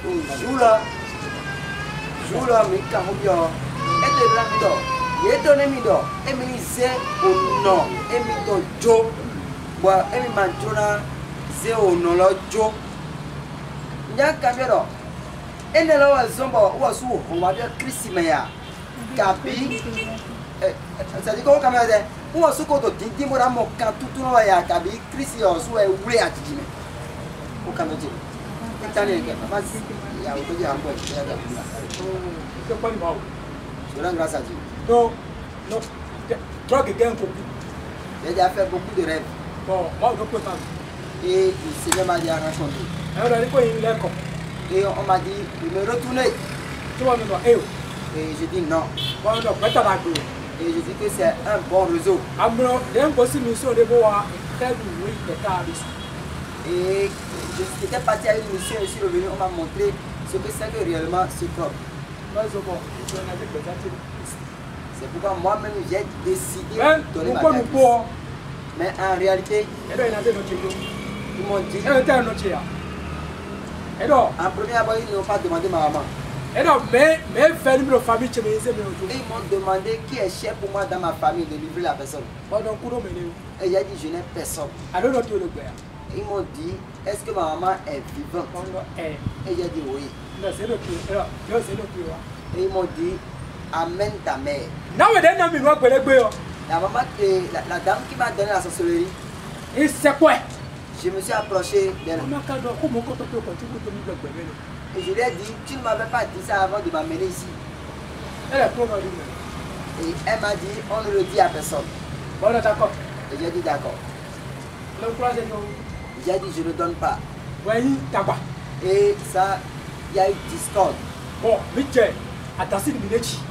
Joula, mais quand on vient, et de la mido, et de la mido, et me disait au nom, et me do jo, bois, et me manjona, c'est au nom là jo. Nya kamero, et ne la zombo, ou à sous, on va dire Christimaya, Kapi, ça dit comment caméra, ou à sous qu'on doit dire, moi, mon quand tout le monde a Kabi, Christi, ou sous, et où est à Tijime, au Caméra. Il y a beaucoup de je rends grâce à Dieu. Non, non. Toi qui gagne beaucoup. J'ai déjà fait beaucoup de rêves. Bon, moi je peux pas. Et le Seigneur m'a dit à raconter. Et on m'a dit de me retourner. Tu vas me dire, et je dis non. Bon, non, pas ta bague. Et je dis que c'est un bon réseau. Et j'étais parti à une mission, je suis revenu, on m'a montré ce que c'est que réellement ce corps. C'est pourquoi moi-même j'ai décidé de donner ma vie. Mais en réalité, ils m'ont dit, en premier abord, ils n'ont pas demandé ma maman. Et ils m'ont demandé qui est chef pour moi dans ma famille de livrer la personne. Et j'ai dit, je n'ai personne. Ils m'ont dit, est-ce que ma maman est vivante? Et j'ai dit oui. Et ils m'ont dit, amène ta mère. La maman, la dame qui m'a donné la sorcellerie. Et c'est quoi? Je me suis approché d'elle. Et je lui ai dit, tu ne m'avais pas dit ça avant de m'amener ici. Et elle m'a dit, on ne le dit à personne. D'accord. Et j'ai dit d'accord. J'ai dit, je ne donne pas. Et ça, il y a eu discorde.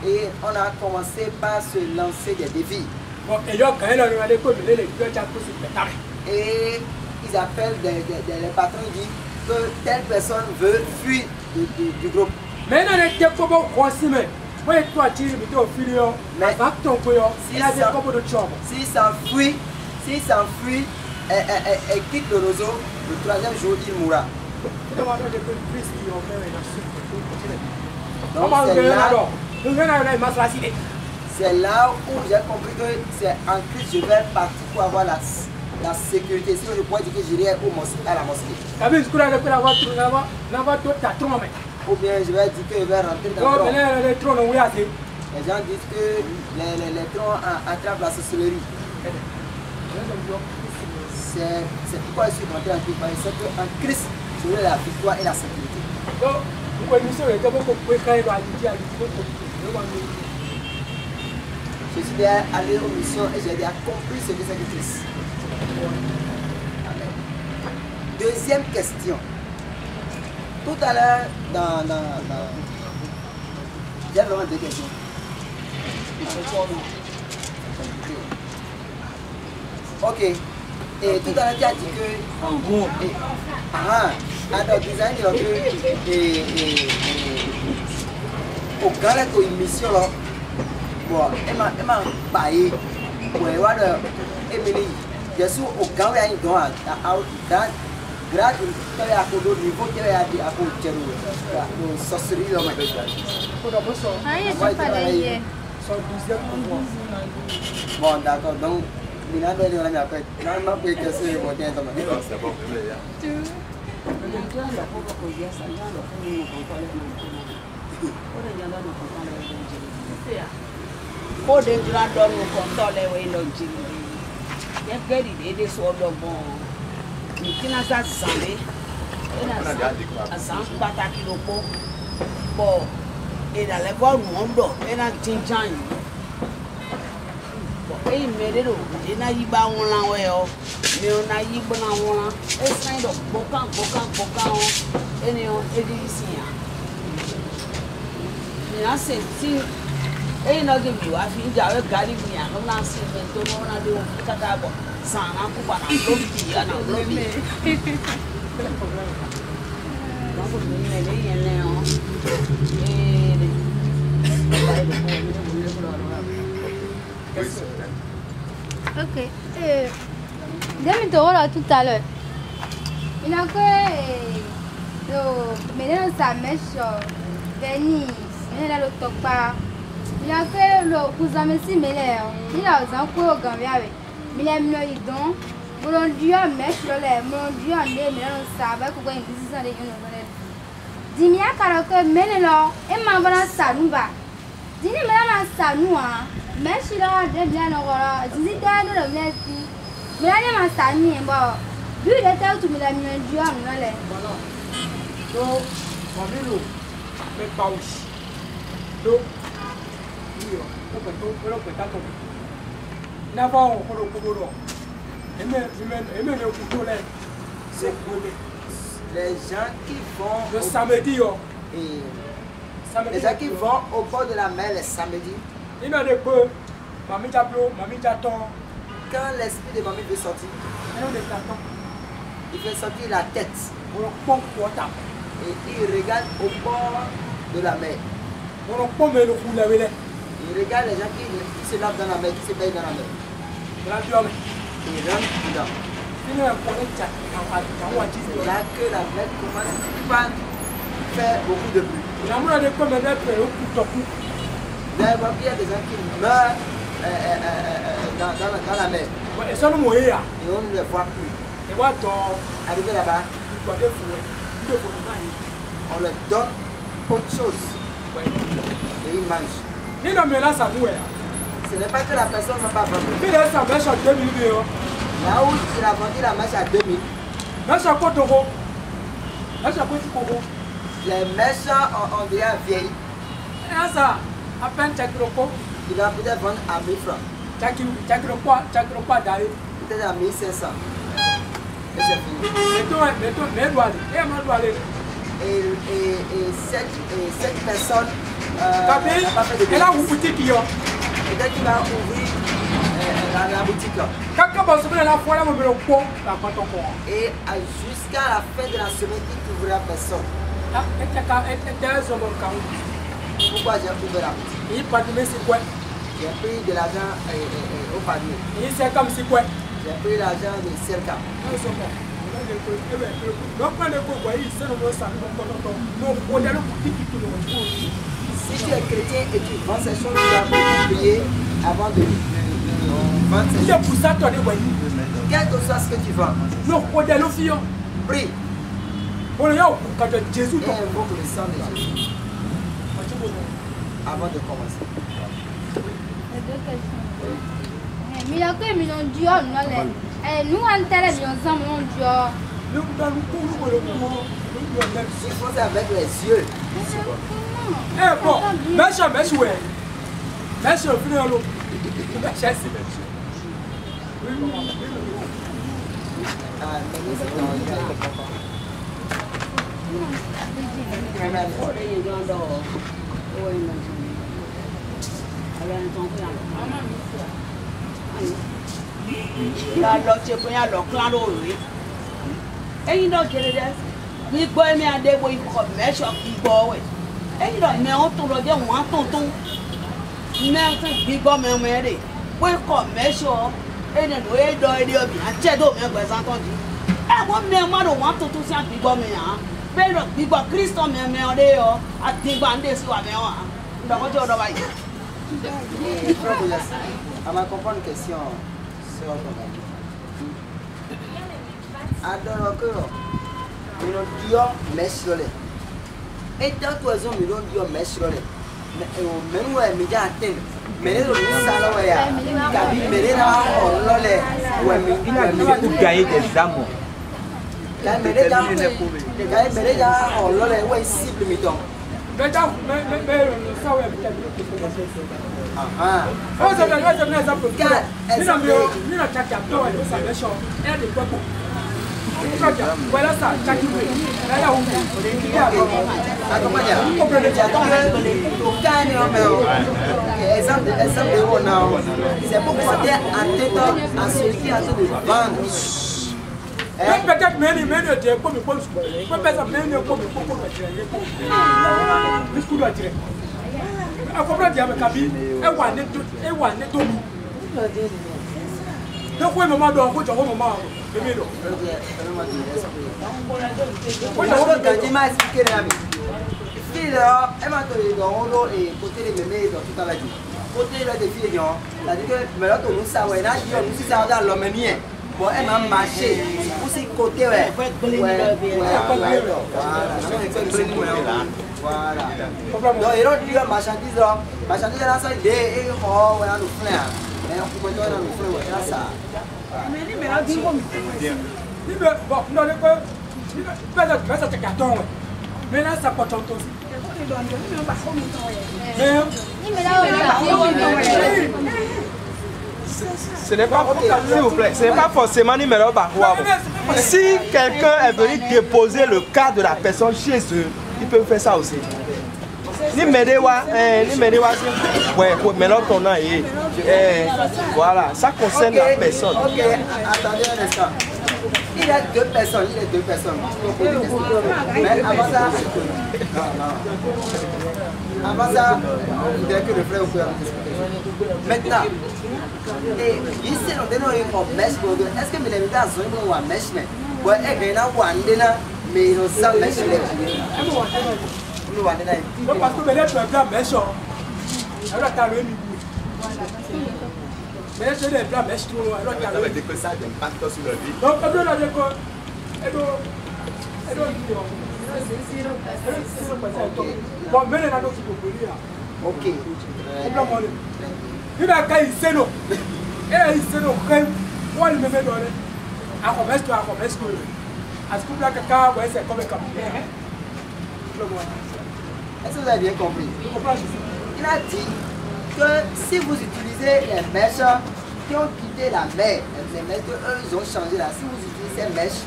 Et on a commencé par se lancer des défis. Et ils appellent les patrons, ils disent que telle personne veut fuir du groupe. Mais s'il s'enfuit, elle quitte le réseau, le troisième jour, il mourra. Donc c'est là où j'ai compris que c'est en Christ je vais partir pour avoir la sécurité. Sinon je pourrais dire que j'irai à la mosquée. Ou bien je vais dire que je vais rentrer dans le tronc. Les gens disent que les troncs attrapent la sorcellerie. C'est pourquoi je suis rentré en Christ. C'est qu'en Christ, j'aurai la victoire et la sécurité. Je suis bien allé aux missions et j'ai déjà compris ce que c'est que Christ. Amen. Deuxième question. Tout à l'heure, j'ai vraiment deux questions. Ok. Et tout à l'heure, tu as dit que. En gros. Alors, design au grand là, une mission là. Bon, elle m'a baillé. Pour voir Emily. Je suis au grand là, il doit grâce à ce niveau qui est à la sorcellerie là. Bon, d'accord. Donc, il a donné la après. Normalement, pour que c'est le moteur de ma vie. C'est bon, Pour des grands hommes, on compte les waynes. Il y a des sortes de bons. Il y a ça samedi. Il y a ça pataki loco. Bon, et dans les voies monde, il y a un tinjan. Bon, et il met le il y a un iba on l'a ouais, mais on a iba on l'a. Et ça il donc bocan. Et il y a ici. Mais là c'est si et il a dit oui, il y a un gars qui vient, on a si on a dit on peut pas bon, ça n'a pas de lobby, on a lobby. Donc il y a les ok. Dès tout à l'heure, il a que Mais là, ça mèche Venise. Mais là, le top pas. Il a fait le cousin Messi, mais là, il a un coup au Gambia. Mais il a mis le don. Mon Dieu, mèche le mon Dieu, mais là, ça va qu'on ait une décision de l'union. Dis-moi, car mais là, et ma voilà, ça nous va. Dis-moi, mais là, ça nous a. Mèche là, de bien, on dis dans le Messi. Mais là, il m'a sani, bon. Vu le temps où tu me l'as mis un Dieu, on a l'air. Voilà. Donc, famille, mais pas aussi. Donc, on peut pas tomber. N'avons pas le couteau. Et même le couteau là, c'est les gens qui vont le samedi. Les gens qui vont au bord de la mer le samedi. Il y a des peu. Mamie Diablo, Mamie Diaton. Quand l'esprit de mamie veut sortir, il fait sortir la tête. Et il regarde au bord de la mer. Il regarde les gens qui se lavent dans la mer, qui se baignent dans la mer. Il rentre dedans. C'est là que la mer commence à faire beaucoup de bruit. Là, il y a des gens qui meurent dans la mer. Et on ne les voit plus. Arrivé là-bas, on leur donne autre chose. Et ils mangent. Ce n'est pas que la personne n'a pas vendu. Là où il a vendu la mèche à 2000. Les mèches ont déjà vieilli. Il va peut-être vendre à 1000 francs. Peut-être à 1500. Et c'est fini. Et cette personne n'a pas fait de bénéfice. Peut-être qu'il va ouvrir la boutique. Et jusqu'à la fin de la semaine, il n'ouvrira personne. Pourquoi j'ai ouvert la boutique? J'ai pris de l'argent au panier. J'ai pris l'argent de Cerca. Si tu es chrétien et tu vends ces choses, tu dois payer avant de vendre ces choses. Quel que soit ce que tu vends, prie. Et invoque le sang de Jésus avant de commencer. Mais il y a que mon Dieu, nous en terre, nous en mon Dieu. Il faut faire avec les yeux. On va comprendre une question sur ton ami. Adore que nous disons merci. Et tant que nous disons merci. Mais nous sommes déjà atteints. Mais nous sommes gagner des âmes. Voilà ça, c'est pour porter en tête à celui qui a tout de vendre. Peut-être même Donc, oui, maman, donc, oui, maman. Il m'a expliqué les amis. Elle m'a donné dans et côté les mémés dans tout à l'heure. Côté les filles, elle a dit que mais là, nous savons, nous savons dans l'homme mien. Bon, elle m'a marché. Pour ces côtés, ouais. Voilà. Donc, il y a des marchandises là. Marchandises là, ça, il y a des gens qui ont nous plaint. Mais on peut pas nous plaindre, ça. Mais là, dis-moi. Bon, non, le peu, ça te carton. Mais là, ça porte en aussi. Ce n'est pas, s'il vous plaît, ce n'est pas forcément numéro barrois. Si quelqu'un est venu déposer le cas de la personne chez eux, ils peuvent faire ça aussi. Ni Medewa, ouais, mais là, on a voilà, ça concerne la personne. Ok, attendez un instant. Il y a deux personnes, Mais avant ça, avant ça, il dirait que le frère peut discuter. Maintenant, ici, on donne un mèche, est-ce que mes amis ont un mèche? Ouais, et bien, mais ils ont ça mèche. Parce que maintenant, tu es bien méchant. Alors, tu as le mais je ne vais pas mettre tout le monde. Ça veut dire que ça a un impact sur leur vie. Donc, elle doit dire bon, mais elle a d'autres qui ok. Il a qu'à y séno. Et il séno, quand il me met dans les. À commerce, à commerce. À ce que là, quelqu'un, c'est comme un capitaine. Est-ce que vous avez bien compris? Il a dit que si vous utilisez les mèches qui ont quitté la mer, les mèches qu'eux ils ont changé là, si vous utilisez ces mèches,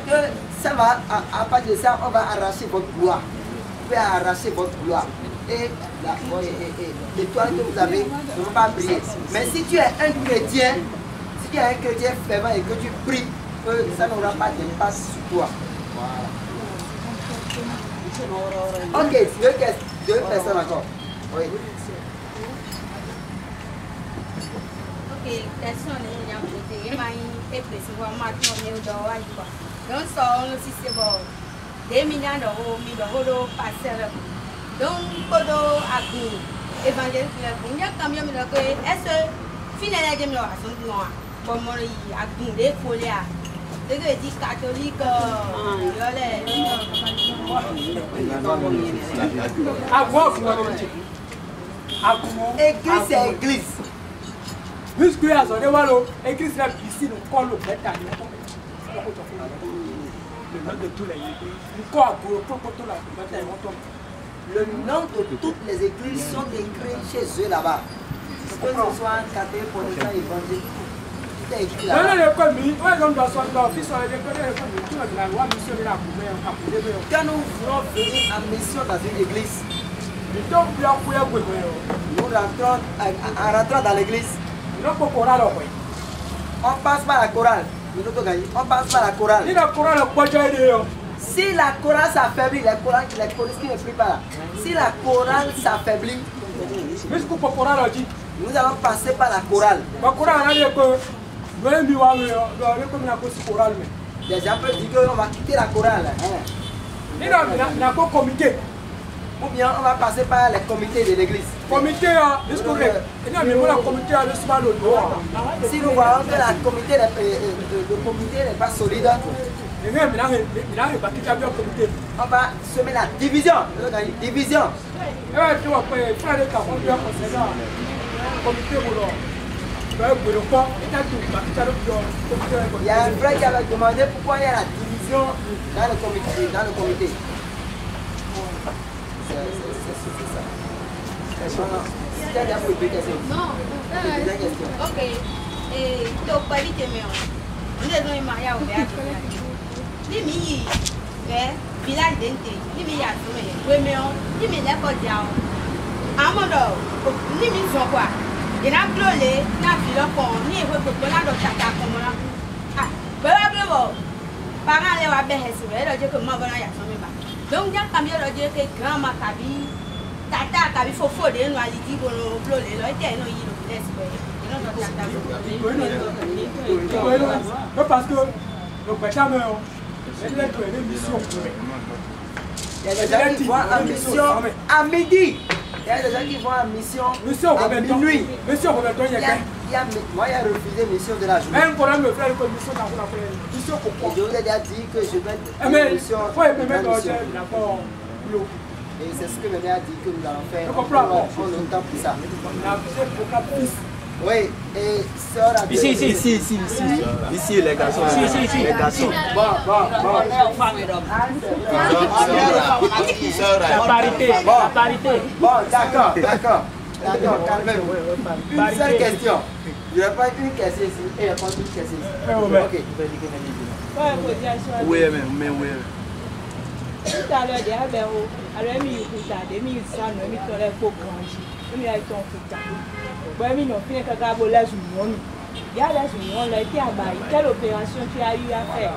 que ça va, à partir de ça, on va arracher votre gloire. Vous pouvez arracher votre gloire. Et l'étoile que vous avez ne va pas briller. Mais si tu es un chrétien, fervent et que tu pries, ça n'aura pas d'impact sur toi. Voilà. Ok, deux personnes encore. Oui. Ok, personne n'est en côté. Il m'a été précisément maintenant au Haïti. Donc, ça, on aussi c'est bon. 2 millions d'euros par serre. Donc, Kodo a couru. Évangélique, il y a quand même est-ce que finalement, il y a un noir. Bon, il a couru des folies. C'est que les catholiques, église, c'est église. Puisque il y a une église ici, nous collons le bétail. Le nom de tous les églises. Le nom de toutes les églises sont écrits chez eux là-bas. Que ce soit catholique, protestant, évangélique. Quand nous voulons venir en mission dans une église, nous rentrons en rentrant dans l'église, on passe par la chorale. On passe par la chorale. Si la chorale s'affaiblit, les choristes qui ne prient pas là. Si la chorale s'affaiblit, nous allons passer par la chorale. Les gens peuvent dire qu'on va quitter la chorale. Ou bien on va passer par les comités de l'église. Si nous voyons que le comité n'est pas solide, on va semer la division. Division. Il y a un frère qui avait demandé pourquoi il y a la division dans le comité. C'est ça. non. Ok. Et tu as pas dit que nous avons marié au village. Ni mi, village d'Ente, ni mi ya tout mais ni mi l'école diao. Amodo, ni mi sont quoi? Il a pleuré, il a vu le corps, ni il veut que tu l'as tata comme là. Ah, bon, parents les va bien recevoir, il dit que moi voilà ya son même. Donc il a cambié le dire que grand makabi, tata kabi faut nous ali dit bon pleuré, là était non il laisse. Parce que le pétame, elle est une mission. Il y a des gens qui vont en mission à midi. Il y a des gens qui vont en mission à minuit. Mission, moi, il a refusé mission de la journée. Même pour me faire une mission dans la mission. Je vous ai déjà dit que je vais une mission. Et c'est ce que le maire a dit que nous allons faire. Je comprends. On a le temps pour ça. Oui, et sœur a Ici, les garçons. Ici. Les garçons. Bon. La parité. Bon, d'accord, calmez-vous. Une seule question. Je vais pas une question ici et répondre une question ici. Ok. Oui, mais. Tout à l'heure, il y avait alors mi kuta de mi sa no mi tole ko kanji mi ai ton kuta bo mi no fin ka ga bo la junon ya la junon la ti aba quelle opération tu as eu à faire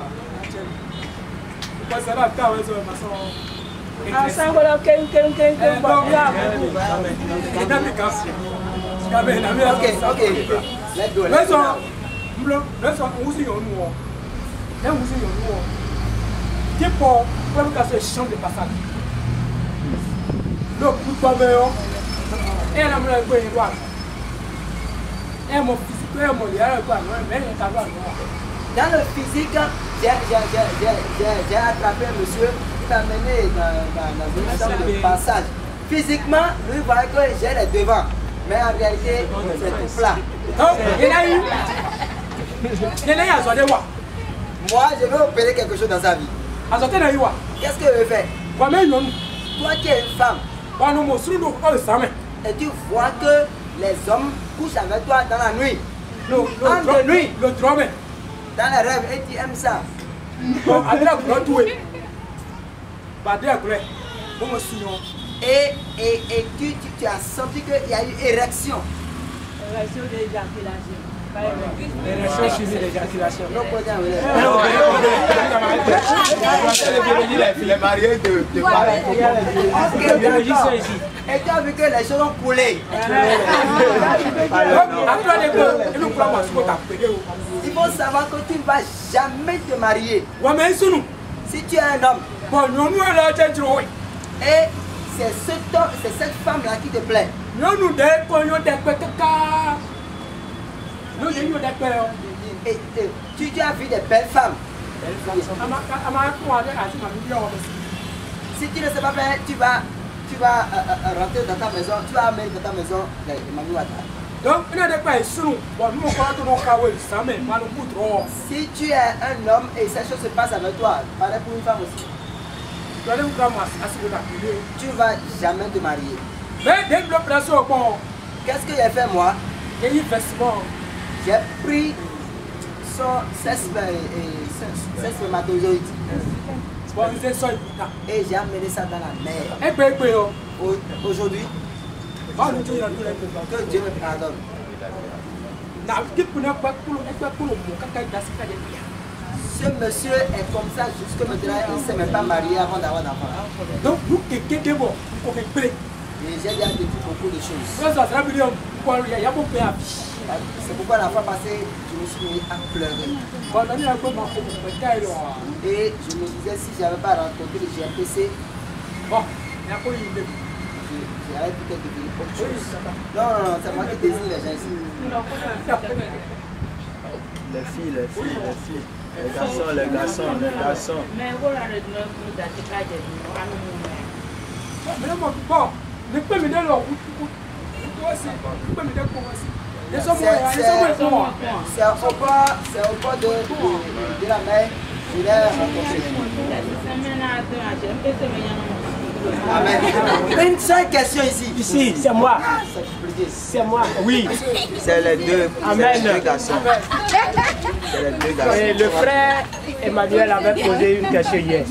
ça va ka wezo maso ah ça voilà ken bon ya ok let's go qui pour casser le champ de passage. Donc, vous pouvez et la moulin de droite. Et mon physique, et mon lien, dans le physique, j'ai attrapé un monsieur qui m'a mené dans une chambre de passage. Physiquement, lui voyait que j'ai les devants. Mais en réalité, c'est tout plat. Il y a eu à Zodewa. Moi, je vais opérer quelque chose dans sa vie. Qu'est-ce que je vais faire? Toi qui es une femme, et tu vois que les hommes couchent avec toi dans la nuit, en nuit, dans les rêves, et tu aimes ça. Et tu as senti qu'il y a eu érection. Érection d'éjaculation. Érection chimique d'éjaculation. Les mariés de Et tu as vu que les choses ont coulé. Il faut savoir que tu ne vas jamais te marier. Si tu es un homme. Et c'est cette femme-là qui te plaît. Et tu as vu des belles femmes. Si tu ne sais pas faire, tu vas rentrer dans ta maison, tu vas amener dans ta maison les Mami Wata. Donc, si tu es un homme et ces choses se passent avec toi, pareil pour une femme aussi. Tu ne vas jamais te marier. Qu'est-ce que j'ai fait moi? J'ai pris son spermatozoïde et j'ai amené ça dans la mer. Aujourd'hui, que Dieu me pardonne. Ce monsieur est comme ça jusque maintenant, il ne s'est même pas marié avant d'avoir d'enfant. Donc, et j'ai déjà dit beaucoup de choses. C'est pourquoi la fois passée, je me suis mis à pleurer. Et je me disais, si je n'avais pas rencontré le GRPC, j'avais peut-être devenu autre chose. Non, c'est moi qui désigne les gens ici. Les filles. Les garçons. C'est au bord de la mer. Je l'ai rencontré. Amen. Une seule question ici. Ici, c'est moi. C'est moi. Oui. C'est les deux. Amen. Les deux garçons. Et le frère Emmanuel avait posé une question hier.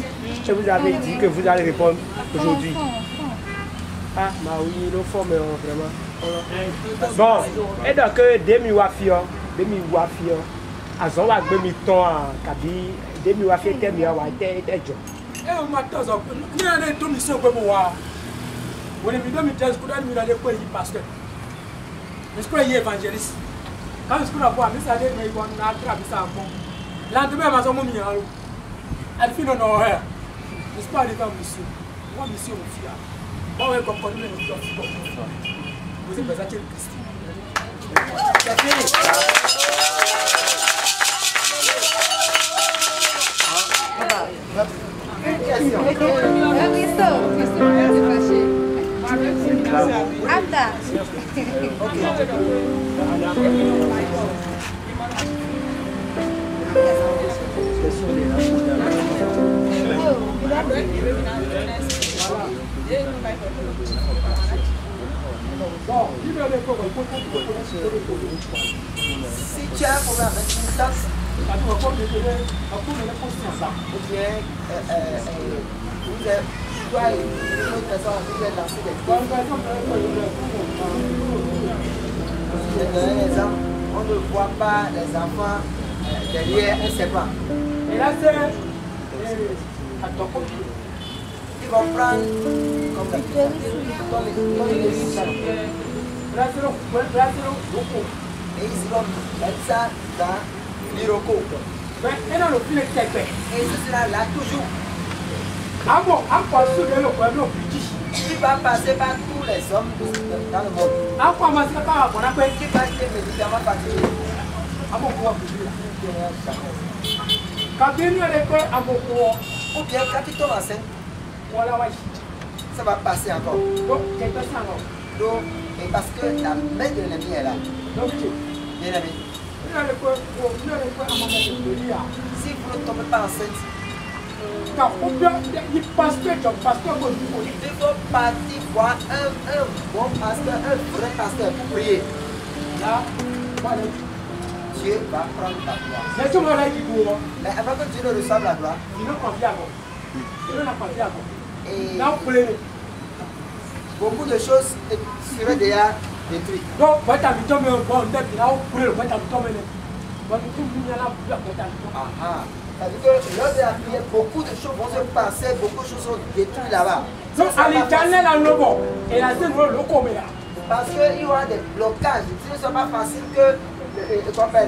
Je vous avais dit que vous allez répondre aujourd'hui. Ah, bah oui, nous formons vraiment. Bon, et donc, demi wafio, azon wa gbe mi ton a kabi demi wafio te mi wa te jo. Eh, ma tozo, ni ane to mission gbe mo wa. Woni mi do mi test ko da mi la le ko yi pastor. Est-ce que yi évangéliste? Quand je suis là pour ça dit mais on a attrapé ça bon. Lendemain ma soeur m'a allo. Elle fait non horaire. N'est-ce pas les gars monsieur. Moi monsieur mon fils. Bon ouais comme connaît le job. Vous êtes pas quel Christ. C'est fini. Si tu as un problème avec une taxe, ou bien vous dois une autre personne qui vous lancer des trucs. Je vais donner un exemple. On ne voit pas les enfants derrière un serpent. Et là c'est Ils vont prendre comme les et ils vont mettre ça dans l'Iroko. Et ce sera là toujours. Il va passer par tous les hommes dans le monde. Qui va acheter des médicaments particuliers. Ou bien quand tu tombes enceinte, ça va passer encore. Donc, et parce que la main de l'ennemi est là. Bien aimé. Si vous ne tombez pas enceinte, il faut partir voir un bon pasteur, un vrai pasteur pour prier. Dieu va prendre ta gloire. Mais avant que Dieu ne reçoive la gloire, et beaucoup de choses seraient déjà détruites. C'est-à-dire que lors de la prière, beaucoup de choses vont se passer, beaucoup de choses sont détruites là-bas. Parce qu'il y aura des blocages. Ce ne sera pas facile que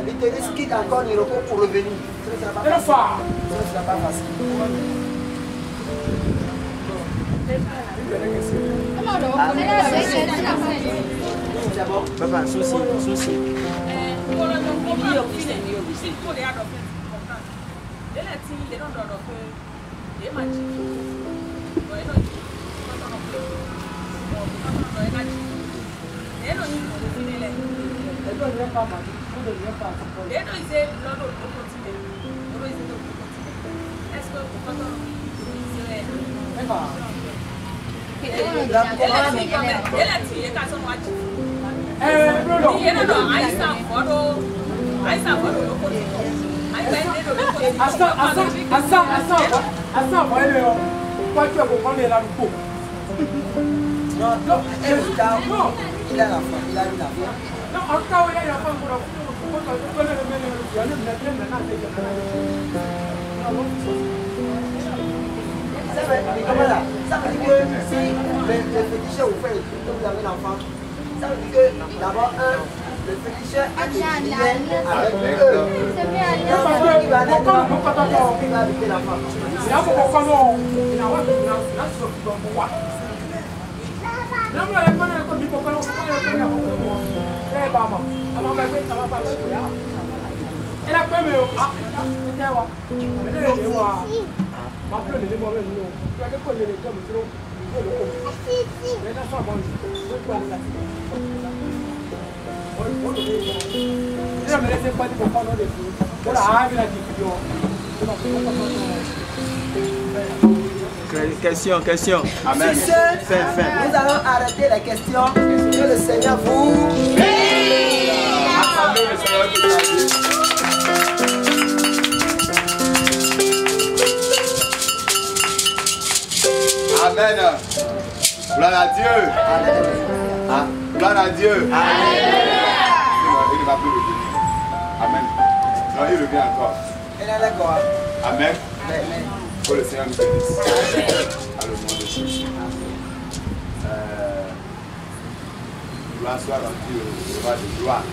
l'utérus quitte encore l'Iroko pour revenir. Ce ne sera pas facile. Papa, souci. Il a la foi, il a eu la foi. Ça veut dire que si le féticheur vous fait que vous avez l'enfant, ça veut dire que d'abord, le féticheur a des liens avec eux. Il va habiter l'enfant. Question. Amen. Nous allons arrêter les questions. Que le Seigneur vous Acclamez le Seigneur de la vie. Amen. Gloire à Dieu. Ah, gloire à Dieu. Amen. Il ne va plus revenir. Amen. Non, il revient encore. Amen. Que le Seigneur nous bénisse. À le nom de Jésus. Gloire soit rendue au roi de gloire.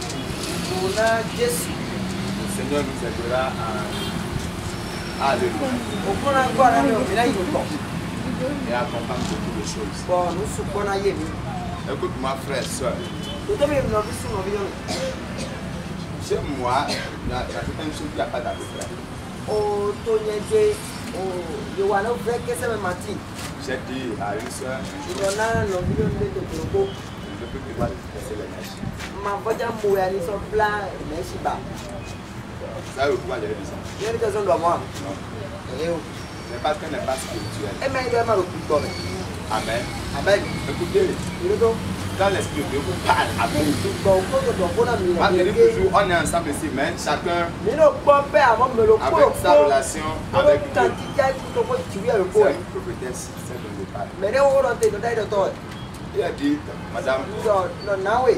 On a Jésus. Le Seigneur nous aidera à aller loin On a encore un homme, il a eu le temps. et à comprendre beaucoup de choses. Bon, nous sommes en Yémi. Écoute-moi, frère, soeur. Nous sommes en Yémi. Chez moi, il y a certaines choses qui n'y a pas d'arbitraire. Au Tonyé, au Yoano, que c'est le matin. J'ai dit à une soeur, Il y en a un million de Togo. je peux te voir casser les mèches. Ma voix mouillée, ils sont plats, mais je bas. Ça veut pouvoir gérer ça. Il y a une personne de moi. Non. Et C'est parce qu'elle n'est pas spirituelle. mais il doit mal au plus tôt. Amen. Amen. Écoutez, Il est donc. dans l'esprit de Dieu, vous parlez avec nous. Bon, quand on a mis Malgré toujours, on est ensemble ici, mais chacun mais non, pas père avant me le avec sa relation avec Dieu. C'est Dieu. une prophétesse, c'est le départ. Mais là, on rentre dans le temps. Il a dit, madame, Non, non, oui.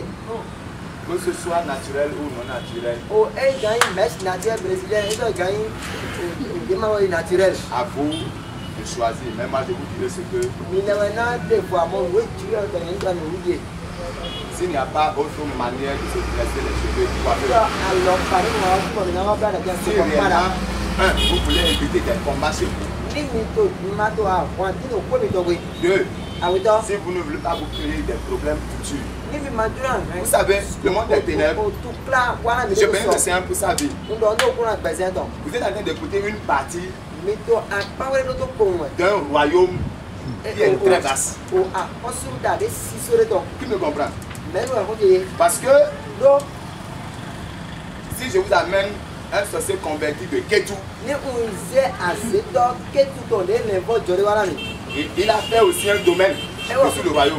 que ce soit naturel ou non naturel, Oh, elle gagne match naturel brésilien, elle gagne des naturel. à vous de choisir. Mais moi, je vous dirai ce que Mais maintenant, des fois, mon oui, tu as gagné dans le milieu. s'il n'y a pas autre manière de se dresser les cheveux, tu vas faire. Alors, par exemple, on a pas la Si réellement, vous voulez éviter des combats chez vous. Deux, si vous ne voulez pas vous créer des problèmes futurs. Vous savez, le monde des ténèbres, je bénis le Seigneur pour sa vie. Vous êtes en train d'écouter une partie d'un royaume qui est très vaste. Qui me comprend? Parce que si je vous amène un sorcier converti de Ketu, il a fait aussi un domaine sur le royaume.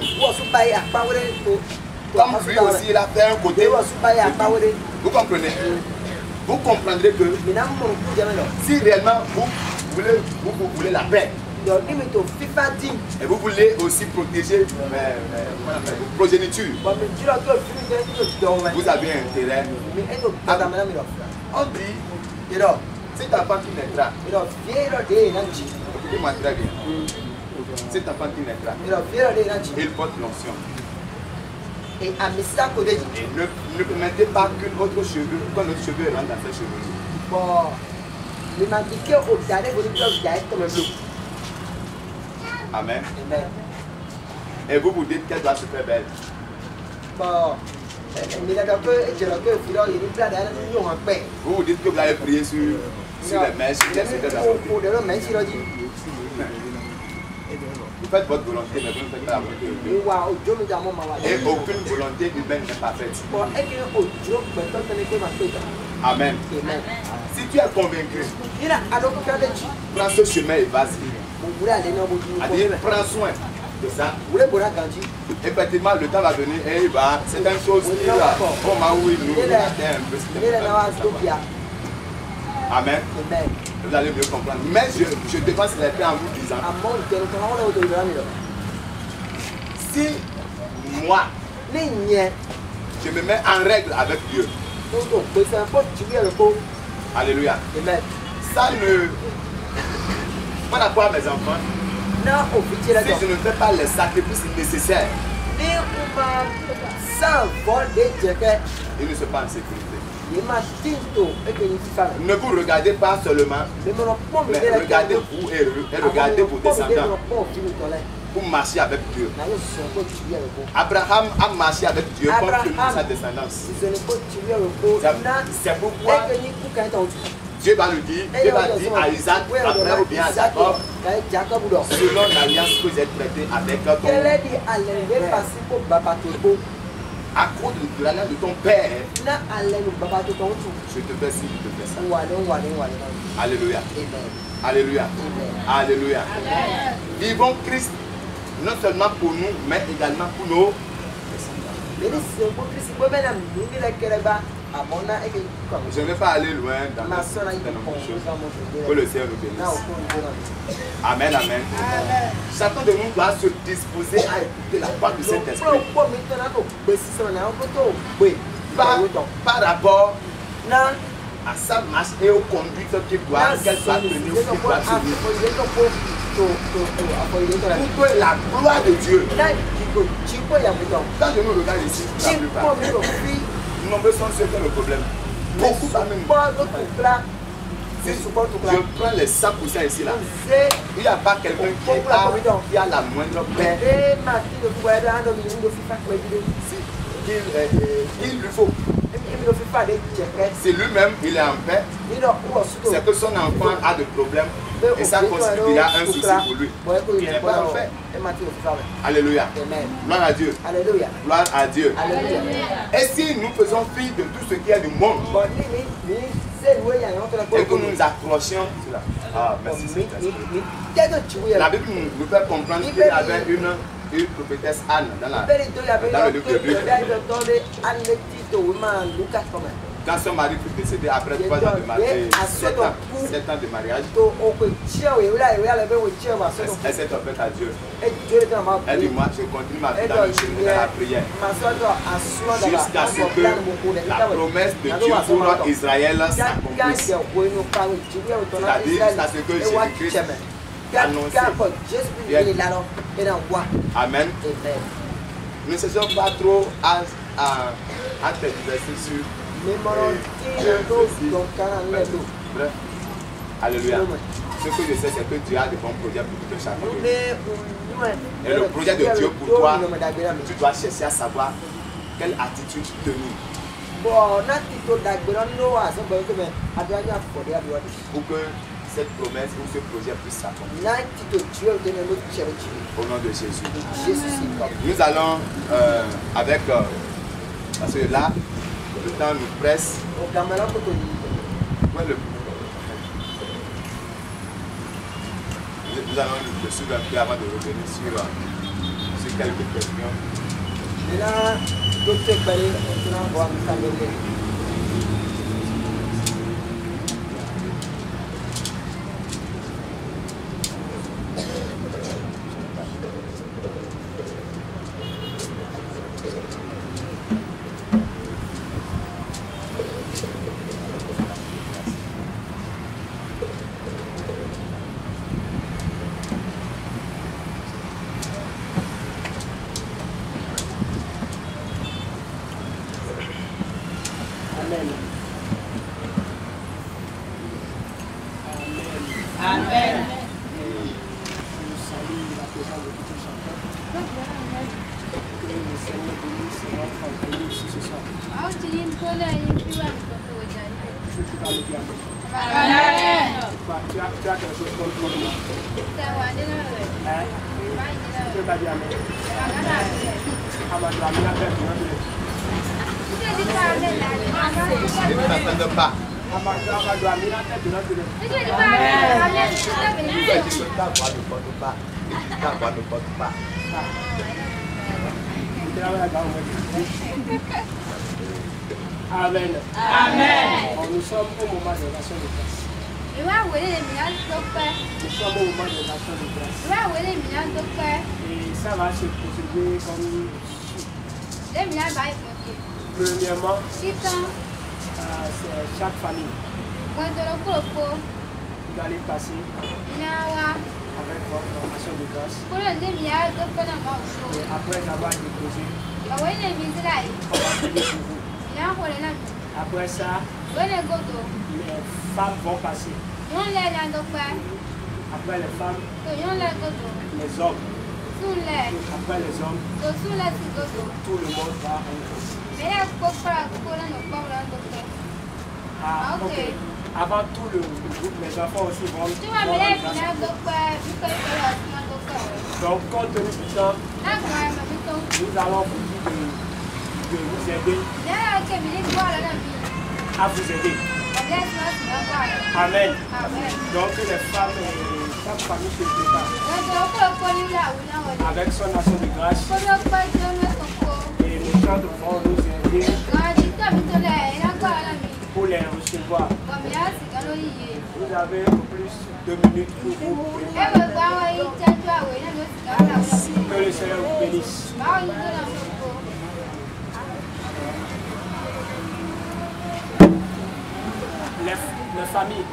Comme lui aussi, il a fait un côté. Vous comprenez? Vous comprendrez que si réellement vous voulez la paix, et vous voulez aussi protéger vos progénitures, vous avez intérêt. On dit, cet enfant qui naîtra, écoutez-moi très bien, cet enfant qui naîtra, il porte l'onction. Et à Missako de Et ne permettez pas qu'un autre cheveu rentre dans ses cheveux. bon, le mandiqué au dernier volume comme un bleu. Amen. Et vous vous dites qu'elle doit se faire belle. Bon, mais là, Vous vous dites que vous allez prier sur les mèches, sur les secrets de la santé. Vous faites votre volonté, mais vous ne faites pas la volonté de Dieu. Et aucune volonté humaine n'est parfaite. Amen. Si tu es convaincu, prends ce chemin et vas-y. Prends soin de ça. Effectivement, le temps va venir et il va. C'est une chose qui va. Comment oui, nous un peu. Amen. Vous allez mieux comprendre. Mais je dépense les paix en vous disant, si moi, je me mets en règle avec Dieu, alléluia, ça ne... Par rapport à mes enfants, si je ne fais pas les sacrifices nécessaires, ils ne sont pas en sécurité. Ne vous regardez pas seulement, mais regardez-vous et regardez vos descendants pour marcher avec Dieu. Abraham a marché avec Dieu pour obtenir sa descendance. C'est pourquoi Dieu va le dire, Dieu va dire à Isaac, après ou bien à Jacob, selon l'alliance que j'ai traitée avec ton à cause de l'alliance de ton père, je te fais ci, je te fais ça. Alléluia. Alléluia. Alléluia. Vivons Christ, non seulement pour nous, mais également pour nos descendants. Je ne vais pas aller loin dans les choses. Que le Seigneur nous bénisse. Amen, amen. Chacun de nous doit se disposer à écouter la voix du Saint-Esprit. Par rapport à sa marche et aux conduites qu'elle doit tenir, qu'il doit tenir. Pour que la gloire de Dieu, quand je nous regarde ici, la plupart, nombreux sont ceux qui ont le problème. Beaucoup même. Je prends les 100% ici là. Il n'y a pas quelqu'un qui a la moindre paix. Il lui faut. C'est lui-même, il est en paix. C'est que son enfant a des problèmes. Et ça constituera un souci pour lui. Il n'est pas en paix. Alléluia. Gloire à Dieu. Gloire à Dieu. Et si nous faisons fi de tout ce qui est du monde, et que nous nous accrochions sur la... Ah, merci Seigneur. La Bible nous fait comprendre qu'il y avait une prophétesse Anne dans le livre de Luc. Quand son mari fut décédé après 3 ans de mariage, 7 ans de mariage, elle s'est offerte à Dieu. Elle dit, moi je continue ma vie dans le chemin de la prière. Jusqu'à ce que la promesse de Dieu pour Israël s'accomplisse. C'est-à-dire jusqu'à ce que Jésus-Christ annonce. Amen. Ne cessons pas trop à tergiverser sur... Bref. Alléluia. Ce que je sais, c'est que Dieu a de bons projets pour tout chacun. Et le projet de Dieu pour toi, tu dois chercher à savoir quelle attitude tenir. Pour que cette promesse ou ce projet puisse s'accomplir. Au nom de Jésus. Nous allons avec... parce que là, le temps nous presse. Nous allons nous suivre un peu avant de revenir sur quelques questions. Amen. Amen. Nous sommes au moment de l'action de grâce. Nous sommes au moment de l'action de grâce. Et ça va se procéder comme premièrement, c'est chaque famille. Vous allez passer avec votre action de grâce. Et après avoir déposé, on va prier pour vous. Après ça, les femmes vont passer. Après les femmes, les hommes. Après les hommes, tout le monde va en ok. Avant tout le groupe, les enfants aussi vont donc, compte tenu du temps, nous allons vous dire de vous aider à vous aider. Amen. Donc les femmes et chaque famille se prépare avec son action de grâce et les gens vont nous aider pour les recevoir. Vous avez au plus 2 minutes pour vous préparer. Que le Seigneur vous bénisse. Les familles.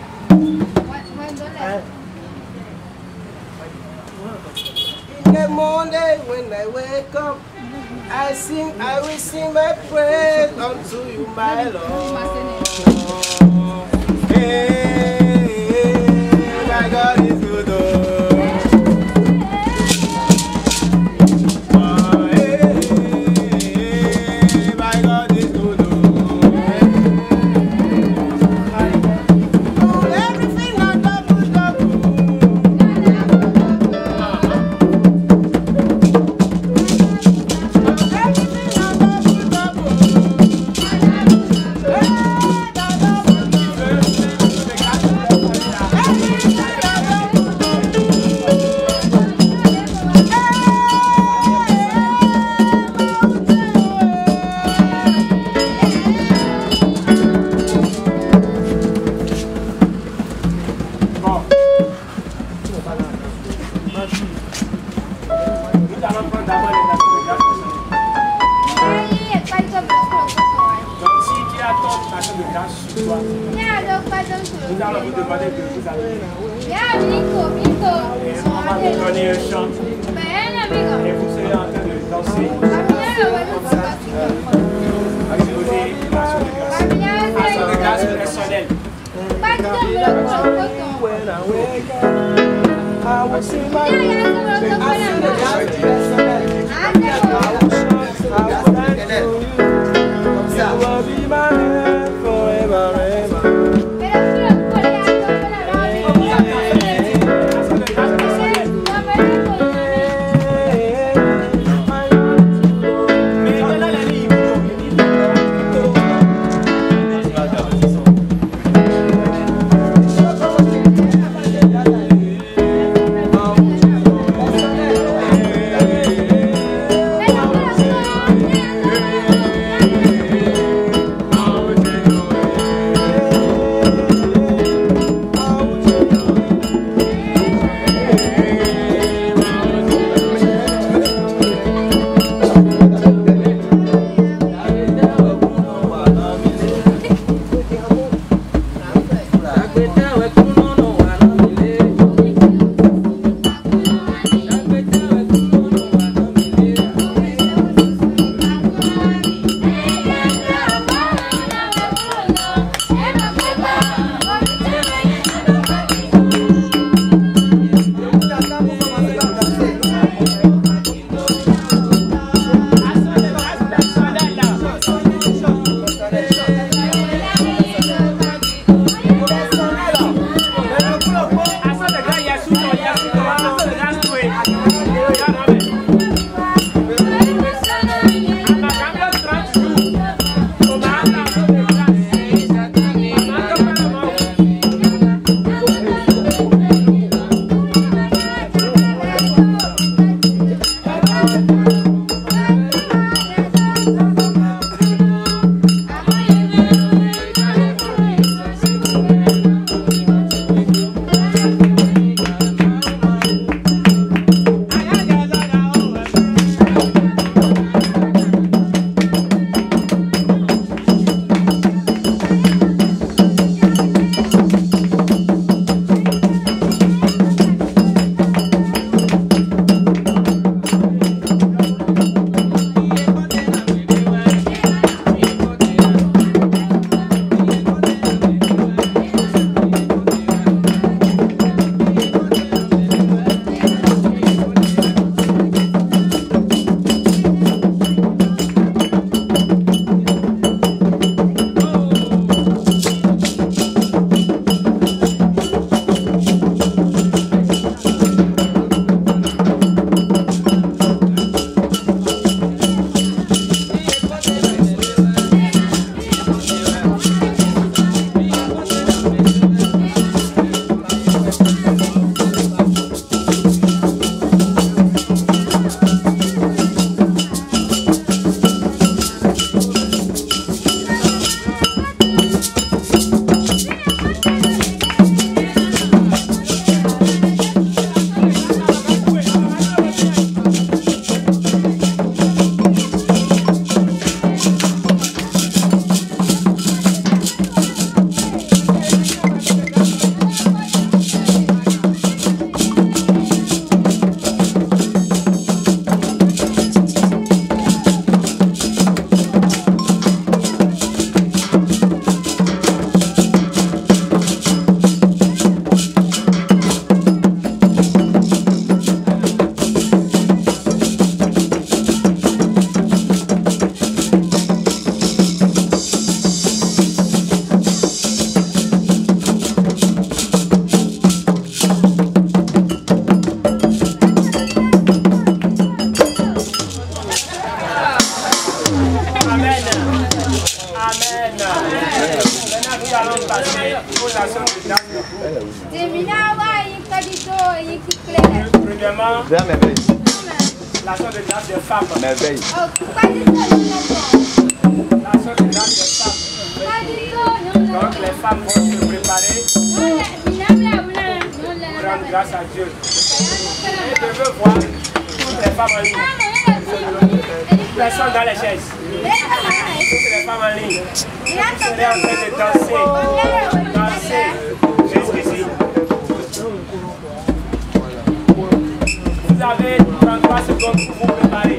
morning when I wake up, I will sing my praise unto you, my Lord. Hey, my God is good. Nous allons vous demander de vous allumer. On va vous donner un chant. Et vous serez en train de danser. Exposer l'action de grâce. Action de grâce personnelle. nous allons passer aux actions de grâce. Premièrement, l'action de grâce des femmes. Merveille. L'action de grâce des femmes. Donc les femmes vont se préparer pour rendre grâce à Dieu. Et je veux voir toutes les femmes en ligne. Personne dans les chaises. Toutes les femmes en ligne. Vous serez en train de danser. Danser jusqu'ici. Vous avez 33 secondes pour vous préparer.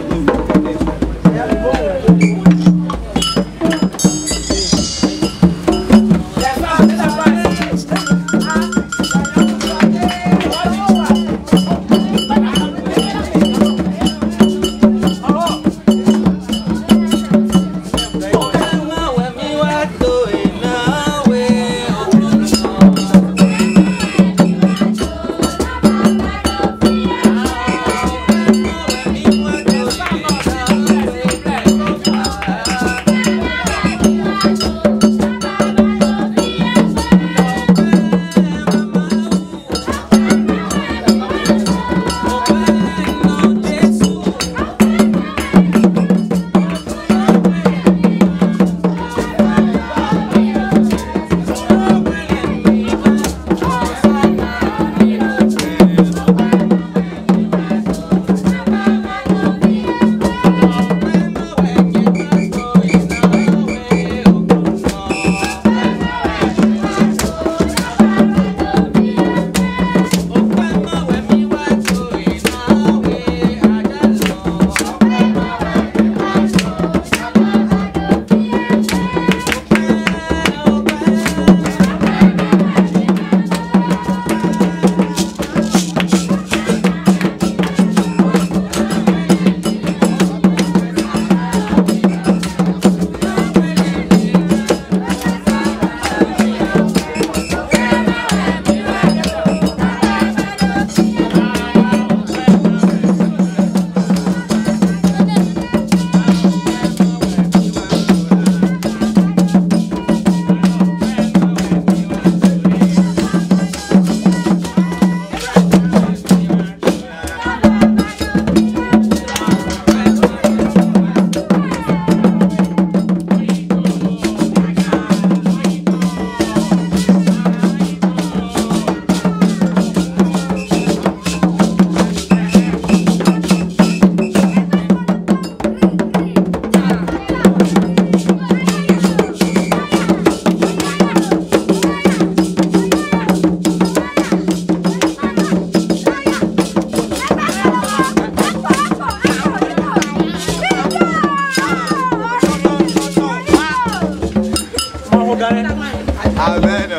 Amen.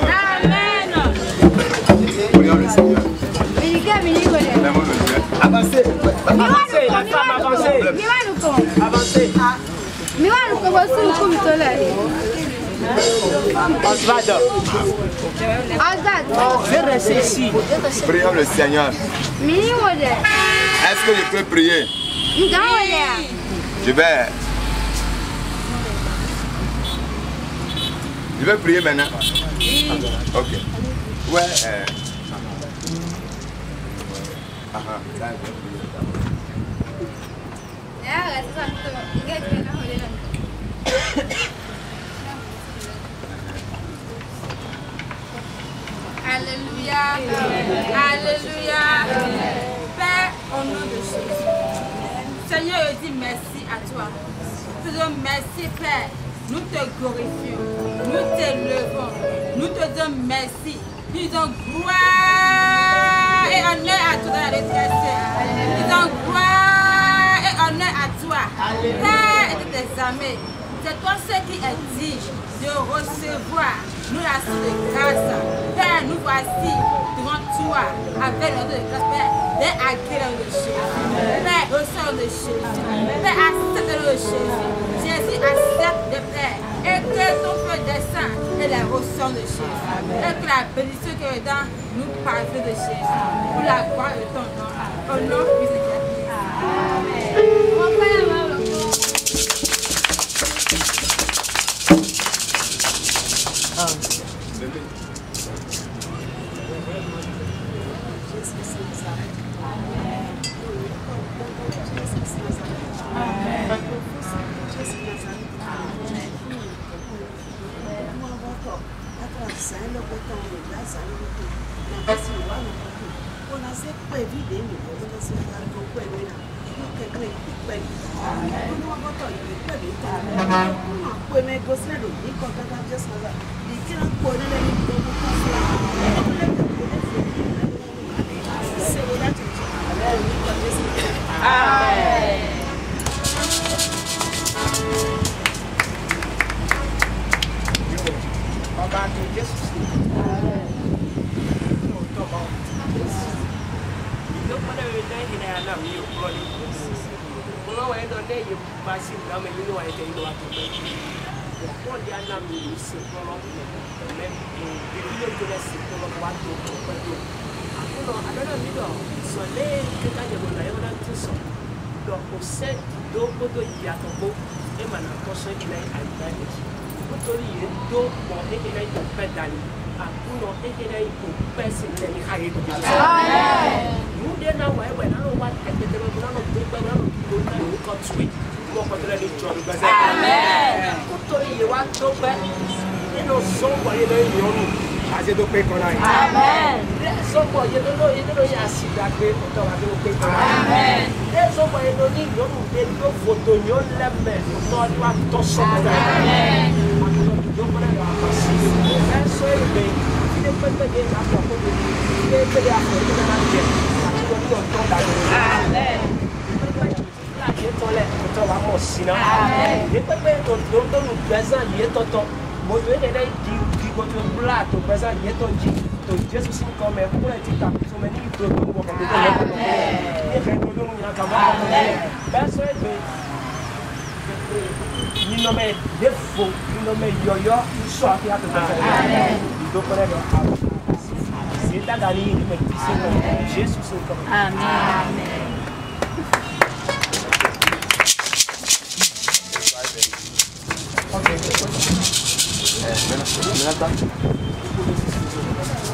Prions le Seigneur. Avancez. Avancez, la femme, avancez. Avancez. Osvaldo. Je vais rester ici. Prions le Seigneur. Est-ce que je peux prier? Je vais prier maintenant. Ok. Ouais. Alléluia. Alléluia. Père, au nom de Jésus. Seigneur, je dis merci à toi. Nous te disons merci, Père. Nous te glorifions. Nous t'élevons. Nous te disons merci. Nous disons gloire et honneur à toi dans la détresse. Nous disons gloire et honneur à toi. Père et de tes armées. C'est toi ce qui est digne de recevoir nous la de grâce. Père, nous voici devant toi avec notre de grâce, Père, des agréants de Jésus. Père, au sein de Jésus. Père, accepte le Jésus. Jésus accepte de Père. Et que ton feu descend et les ressort de Jésus. Et que la bénédiction qui est dans nous parle de Jésus. Pour la gloire de ton nom. Au nom de Jésus. Amen.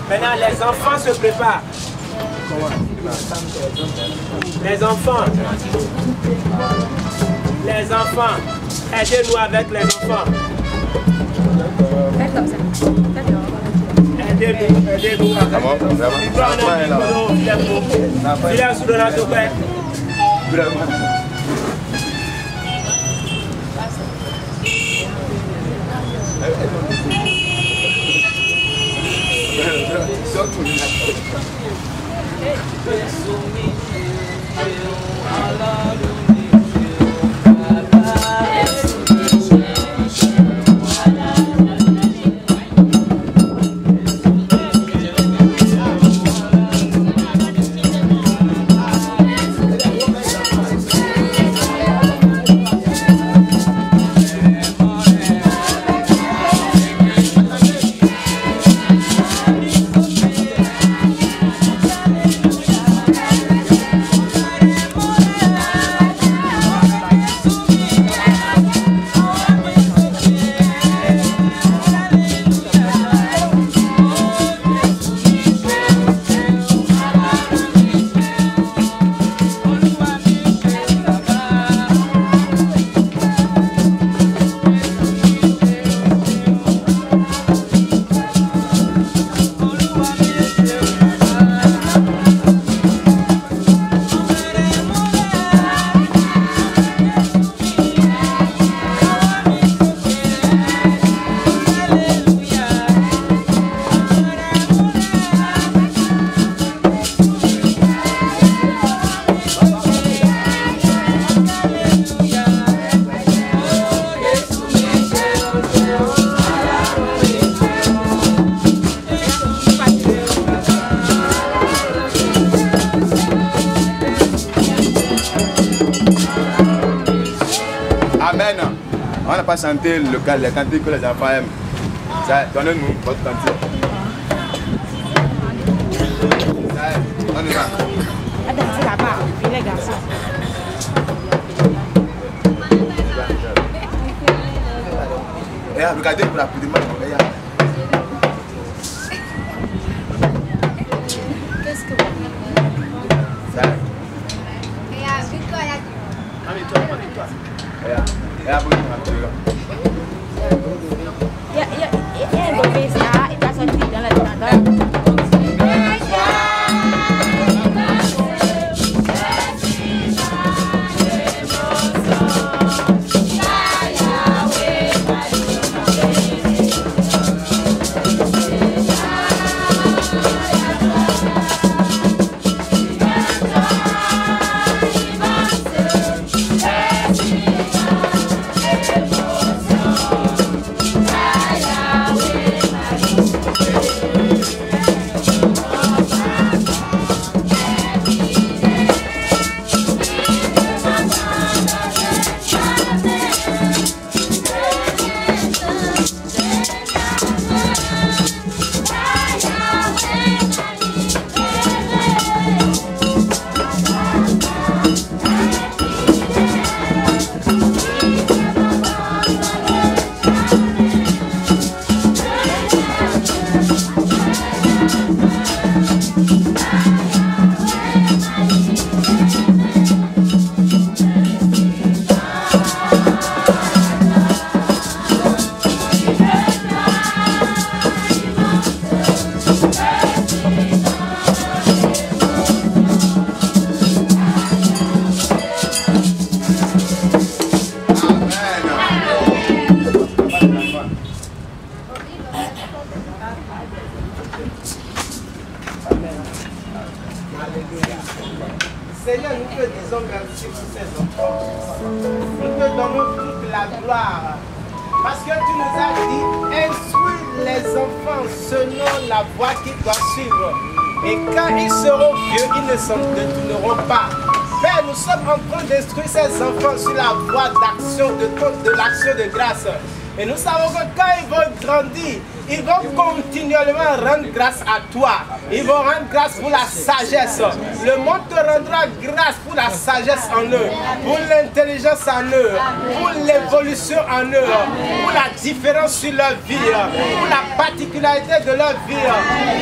Maintenant, les enfants se préparent. Les enfants, aidez-nous avec les enfants. Aidez-nous. On n'a pas chanté le cantique que les enfants aiment. Donnez-nous votre cantique. On y va. Regardez pour rapidement. Qu'est-ce que vous faites? ces enfants. Nous te donnons toute la gloire. Parce que tu nous as dit, instruis les enfants selon la voie qu'ils doivent suivre. Et quand ils seront vieux, ils ne s'en détourneront pas. Père, nous sommes en train d'instruire ces enfants sur la voie d'action, de l'action de grâce. Et nous savons que quand ils vont grandir, ils vont continuellement rendre grâce à toi. Ils vont rendre grâce pour la sagesse. Le monde te rendra grâce pour la sagesse en eux, pour l'intelligence en eux, pour l'évolution en eux, pour la différence sur leur vie, pour la particularité de leur vie,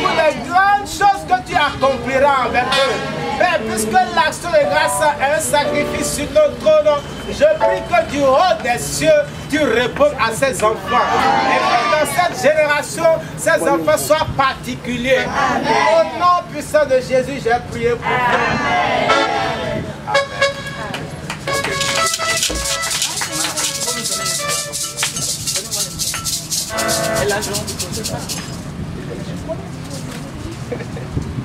pour les grandes choses que tu accompliras avec eux. Père, puisque l'action de grâce est un sacrifice sur ton trône, je prie que du haut des cieux, tu réponds à ces enfants. Et que dans cette génération, ces enfants soient particuliers. Au nom puissant de Jésus, j'ai prié pour vous.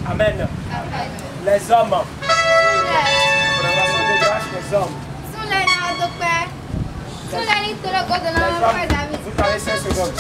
Amen. Amen. Les hommes. Les hommes. Vous avez 5 secondes.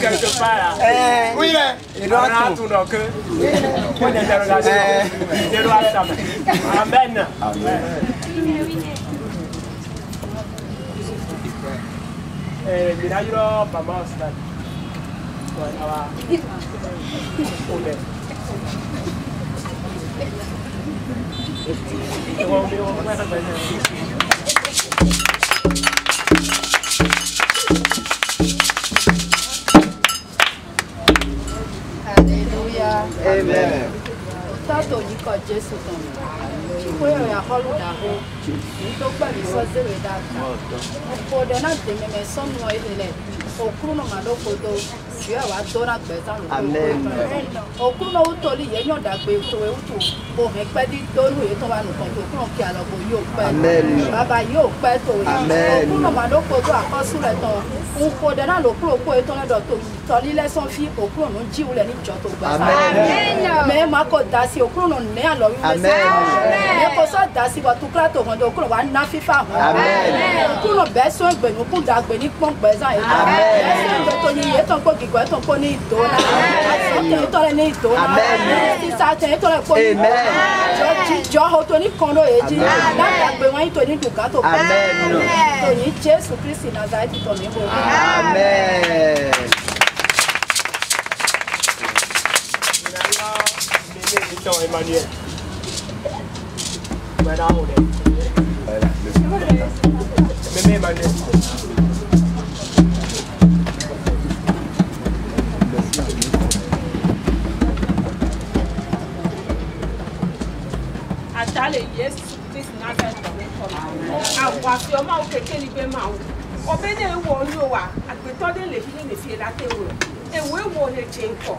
quelque part là. Oui, il doit tout donc. Point d'interrogation. Il doit ça. Amen. Amen. Minayro Mama Osman. Voilà. Alléluia. Amen. Tato ni ko Jésù ton. Chikwe ya holu da ho. Ni to gba mi so zero da ta. Ko de na de me so no ile. Okuru no ma do ko do. Si e wa do na gbe ta lo. Amen. Okuru no to li ye yan da gbe to e utu. Bo me pe di to nu ye to wa nu kan to kuro ki alo bo yo pe. Amen. Baba yo pe to. Amen. Okuru no ma do ko do akosu le ton. Ko de na lo kuro ko e to na do to. To li le son fi okuru no ji ule ni jo to gba. Amen. Me ma ko da si okuru no ne alo wi Amen. me ko so da si bo tu kra to hondo okuru wa na fifa ho. Amen. Okuru be so gbe nu ku da gbe ni pon gbe za e. Amen. Be to ni ye to ko gigo to ko ni do na. Amen. To le ni do na. Amen. Si sa te to le ko. Amen. Jo ho to ni kondo e ji. Na da gbe wan to ni du ka to. Amen. To ni Jesu Christ Nazareth to ni bo. Amen. Emmanuel. Voilà, on est. Mémé Emmanuel. Atale Yesu Christ Nazareth. Awa fi ọmọ okeke ni be ma wo. Obe na ewo ni o wa, agbeto de le fi ni fi la te wo. Ewe wo le je nko.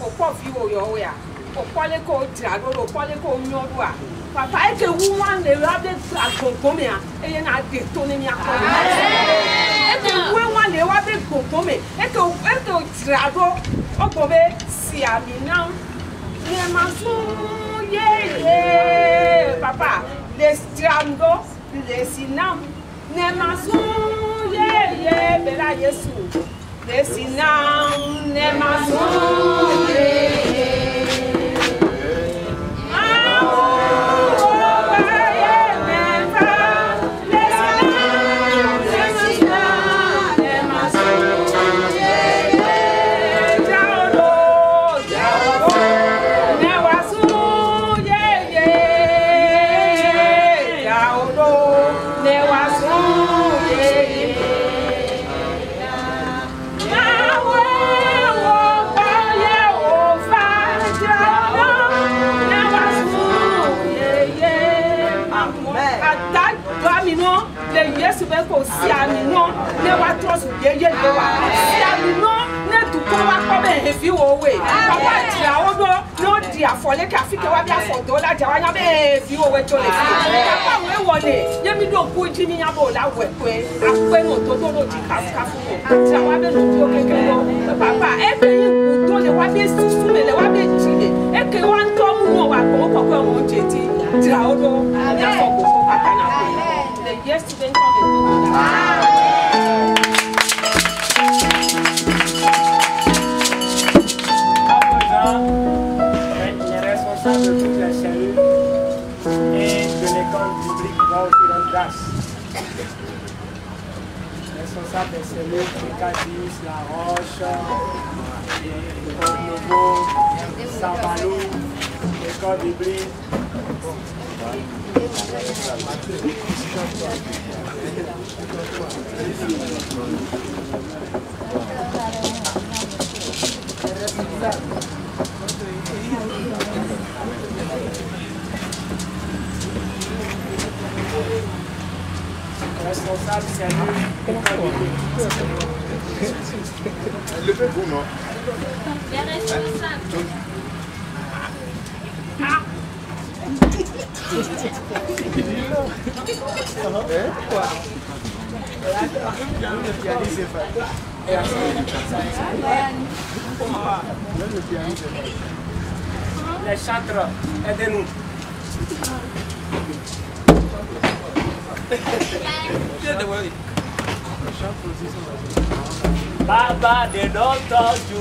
Opo fi wo yo ya. Opole ko drago, opole ko nyodo a. Papa e ke wu wan le rabe agbongbon mi a. Eye na de to ni mi akọ. E ke wu wan le wa be gbongbon mi. E ke drago ogbobe si ami na. Ne ma su ye papa le strango le sinam ne ma su ye bela Yesu le sinam ne ma su ye Yesu be ko si ami no ne wa trust ye le wa si ami no ne du ko wa ko be he fi wo we papa ti awodo no di afole ka fi ke wa bi afodo la ja wa nya be fi wo we to le fi papa we wole ye mi do ku ji mi nya bo la we pe ape no to di ka fu wo ja wa be no ti o keke no papa e be yin ku to le wa be susu me le wa be ji le e ke wa nto mu no wa ko mo je ti awodo ya fo ko papa na ko yesterday coming. Les responsables de toutes les cellules et de l'école publique vont aussi rendre grâce. Les responsables des cellules, Pécadis, La Roche, l'école Nouveau, Saint-Balou, l'école biblique. Responsable cellule. Elle le fait pour non? Les responsables. Quoi? Les chantres, aidez-nous. Baba de Dr. Ju.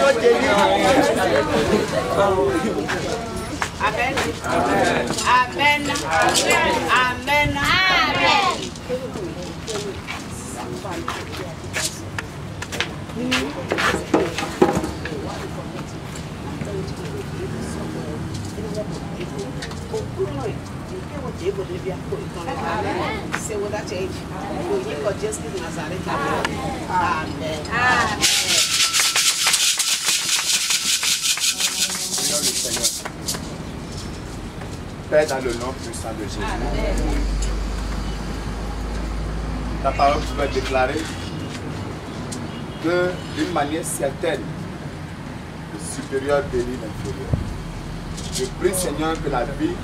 Amen. Amen. Amen. Amen. Say what that age. You got just in Nazareth. Amen. Amen. Père, dans le nom puissant de Jésus. Ta parole pouvait déclarer que d'une manière certaine, le supérieur bénit l'inférieur. Je prie, Seigneur, que la vie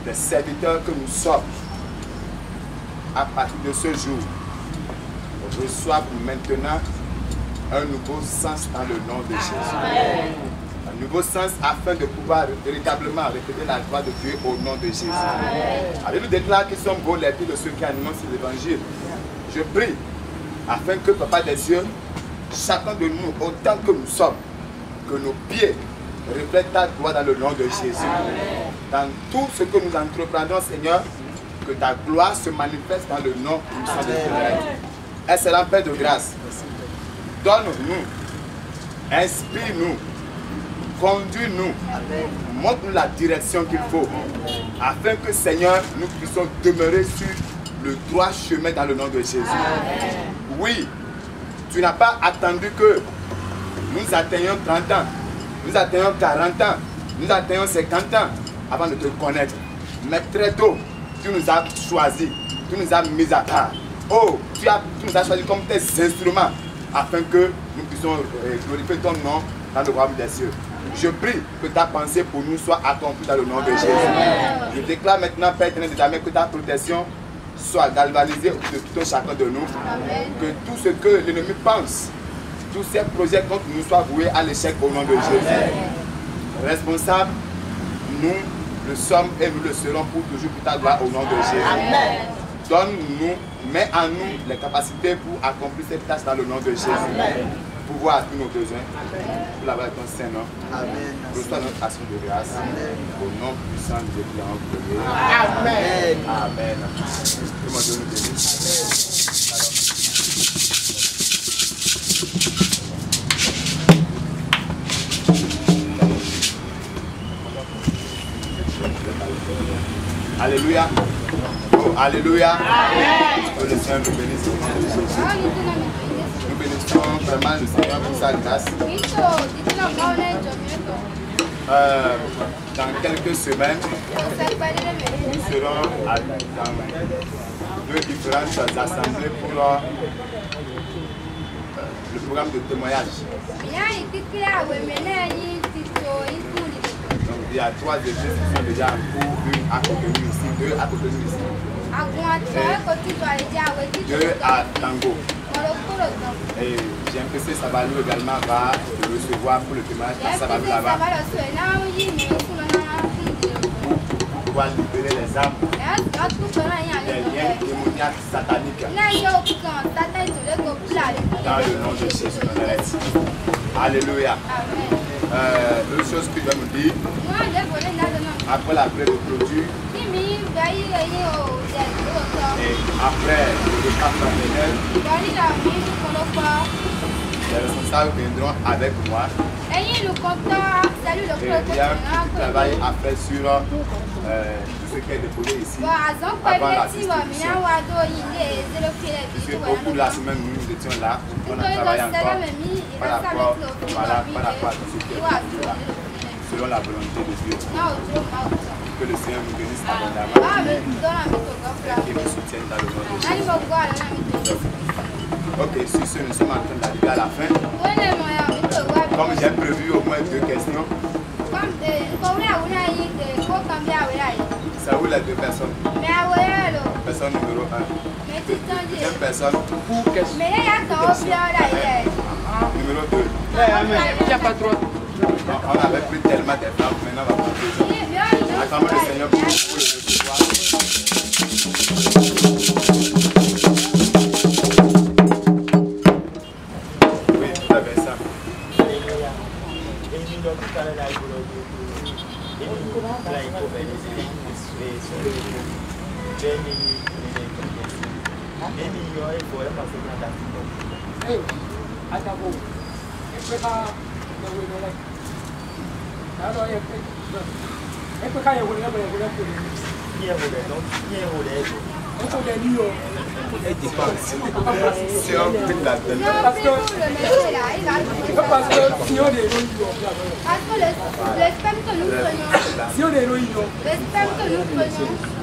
des serviteurs que nous sommes, à partir de ce jour, reçoivent maintenant un nouveau sens dans le nom de Jésus. Un nouveau sens afin de pouvoir véritablement répéter la gloire de Dieu au nom de Jésus. Allez, nous déclare qu'ils sont beaux les pieds de ceux qui annoncent l'évangile. Je prie afin que, Papa des cieux, chacun de nous, autant que nous sommes, que nos pieds reflètent ta gloire dans le nom de Jésus. Dans tout ce que nous entreprenons, Seigneur, que ta gloire se manifeste dans le nom puissant de Jésus. Excellent Père de grâce, donne-nous, inspire-nous, conduis-nous, montre-nous la direction qu'il faut, afin que, Seigneur, nous puissions demeurer sur le droit chemin dans le nom de Jésus. Oui, tu n'as pas attendu que nous atteignions 30 ans, nous atteignions 40 ans, nous atteignions 50 ans avant de te connaître. Mais très tôt, tu nous as choisis, tu nous as mis à part. Oh, tu nous as choisis comme tes instruments afin que nous puissions glorifier ton nom dans le royaume des cieux. Je prie que ta pensée pour nous soit accomplie dans le nom de Jésus. Je déclare maintenant, Père éternel, désormais que ta protection soit galvanisée autour de tout chacun de nous. Que tout ce que l'ennemi pense, tous ces projets contre nous soient voués à l'échec au nom de Jésus. Responsables, nous le sommes et nous le serons pour toujours pour ta gloire au nom de Jésus. Donne-nous, mets en nous les capacités pour accomplir cette tâche dans le nom de Jésus. Pouvoir à tous nos besoins. Pour l'avoir de ton Saint-Nom. Reçois notre action de grâce. Au nom puissant de Dieu en premier. Amen. Amen. Que mon Dieu nous bénisse. Alléluia. Oh, alléluia. Amen. Que le Seigneur nous bénisse au nom de Jésus. Nous bénissons vraiment le Seigneur pour sa grâce. Dans quelques semaines, nous serons dans deux différentes assemblées pour le programme de témoignage. Donc il y a 3 églises qui sont déjà en cours, une à Cotonou ici, 2 à Cotonou ici. Et 2 à Tango. Et j'ai l'impression que Sabalou également va te recevoir pour le témoignage par Sabalou là-bas. Pour pouvoir libérer les âmes des liens démoniaques sataniques. Dans le nom de Jésus de Nazareth. Alléluia. L'autre chose que je vais me dire, après la prière de clôture, et après le repas fraternel, les responsables viendront avec moi. Et il y a un travail à faire sur tout ce qui est déposé ici avant la distribution. Parce qu'au cours de la semaine, nous étions là, on a travaillé encore par rapport à tout ce qui est là, selon la volonté de Dieu. Que le Seigneur nous bénisse abondamment et qu'il nous soutienne dans le nom de Jésus. Ok, sur ce, nous sommes en train d'arriver à la fin. Comme j'ai prévu au moins 2 questions. C'est où les 2 personnes? Personne numéro 1. Deuxième personne. Numéro 2. Il n'y a pas trop. On avait pris tellement de femmes, maintenant on va prendre 2 hommes. Acclamons le Seigneur pour le recevoir. Oui, vous avez ça. C'est un peu de la tête. Parce que le sperme que nous prenons,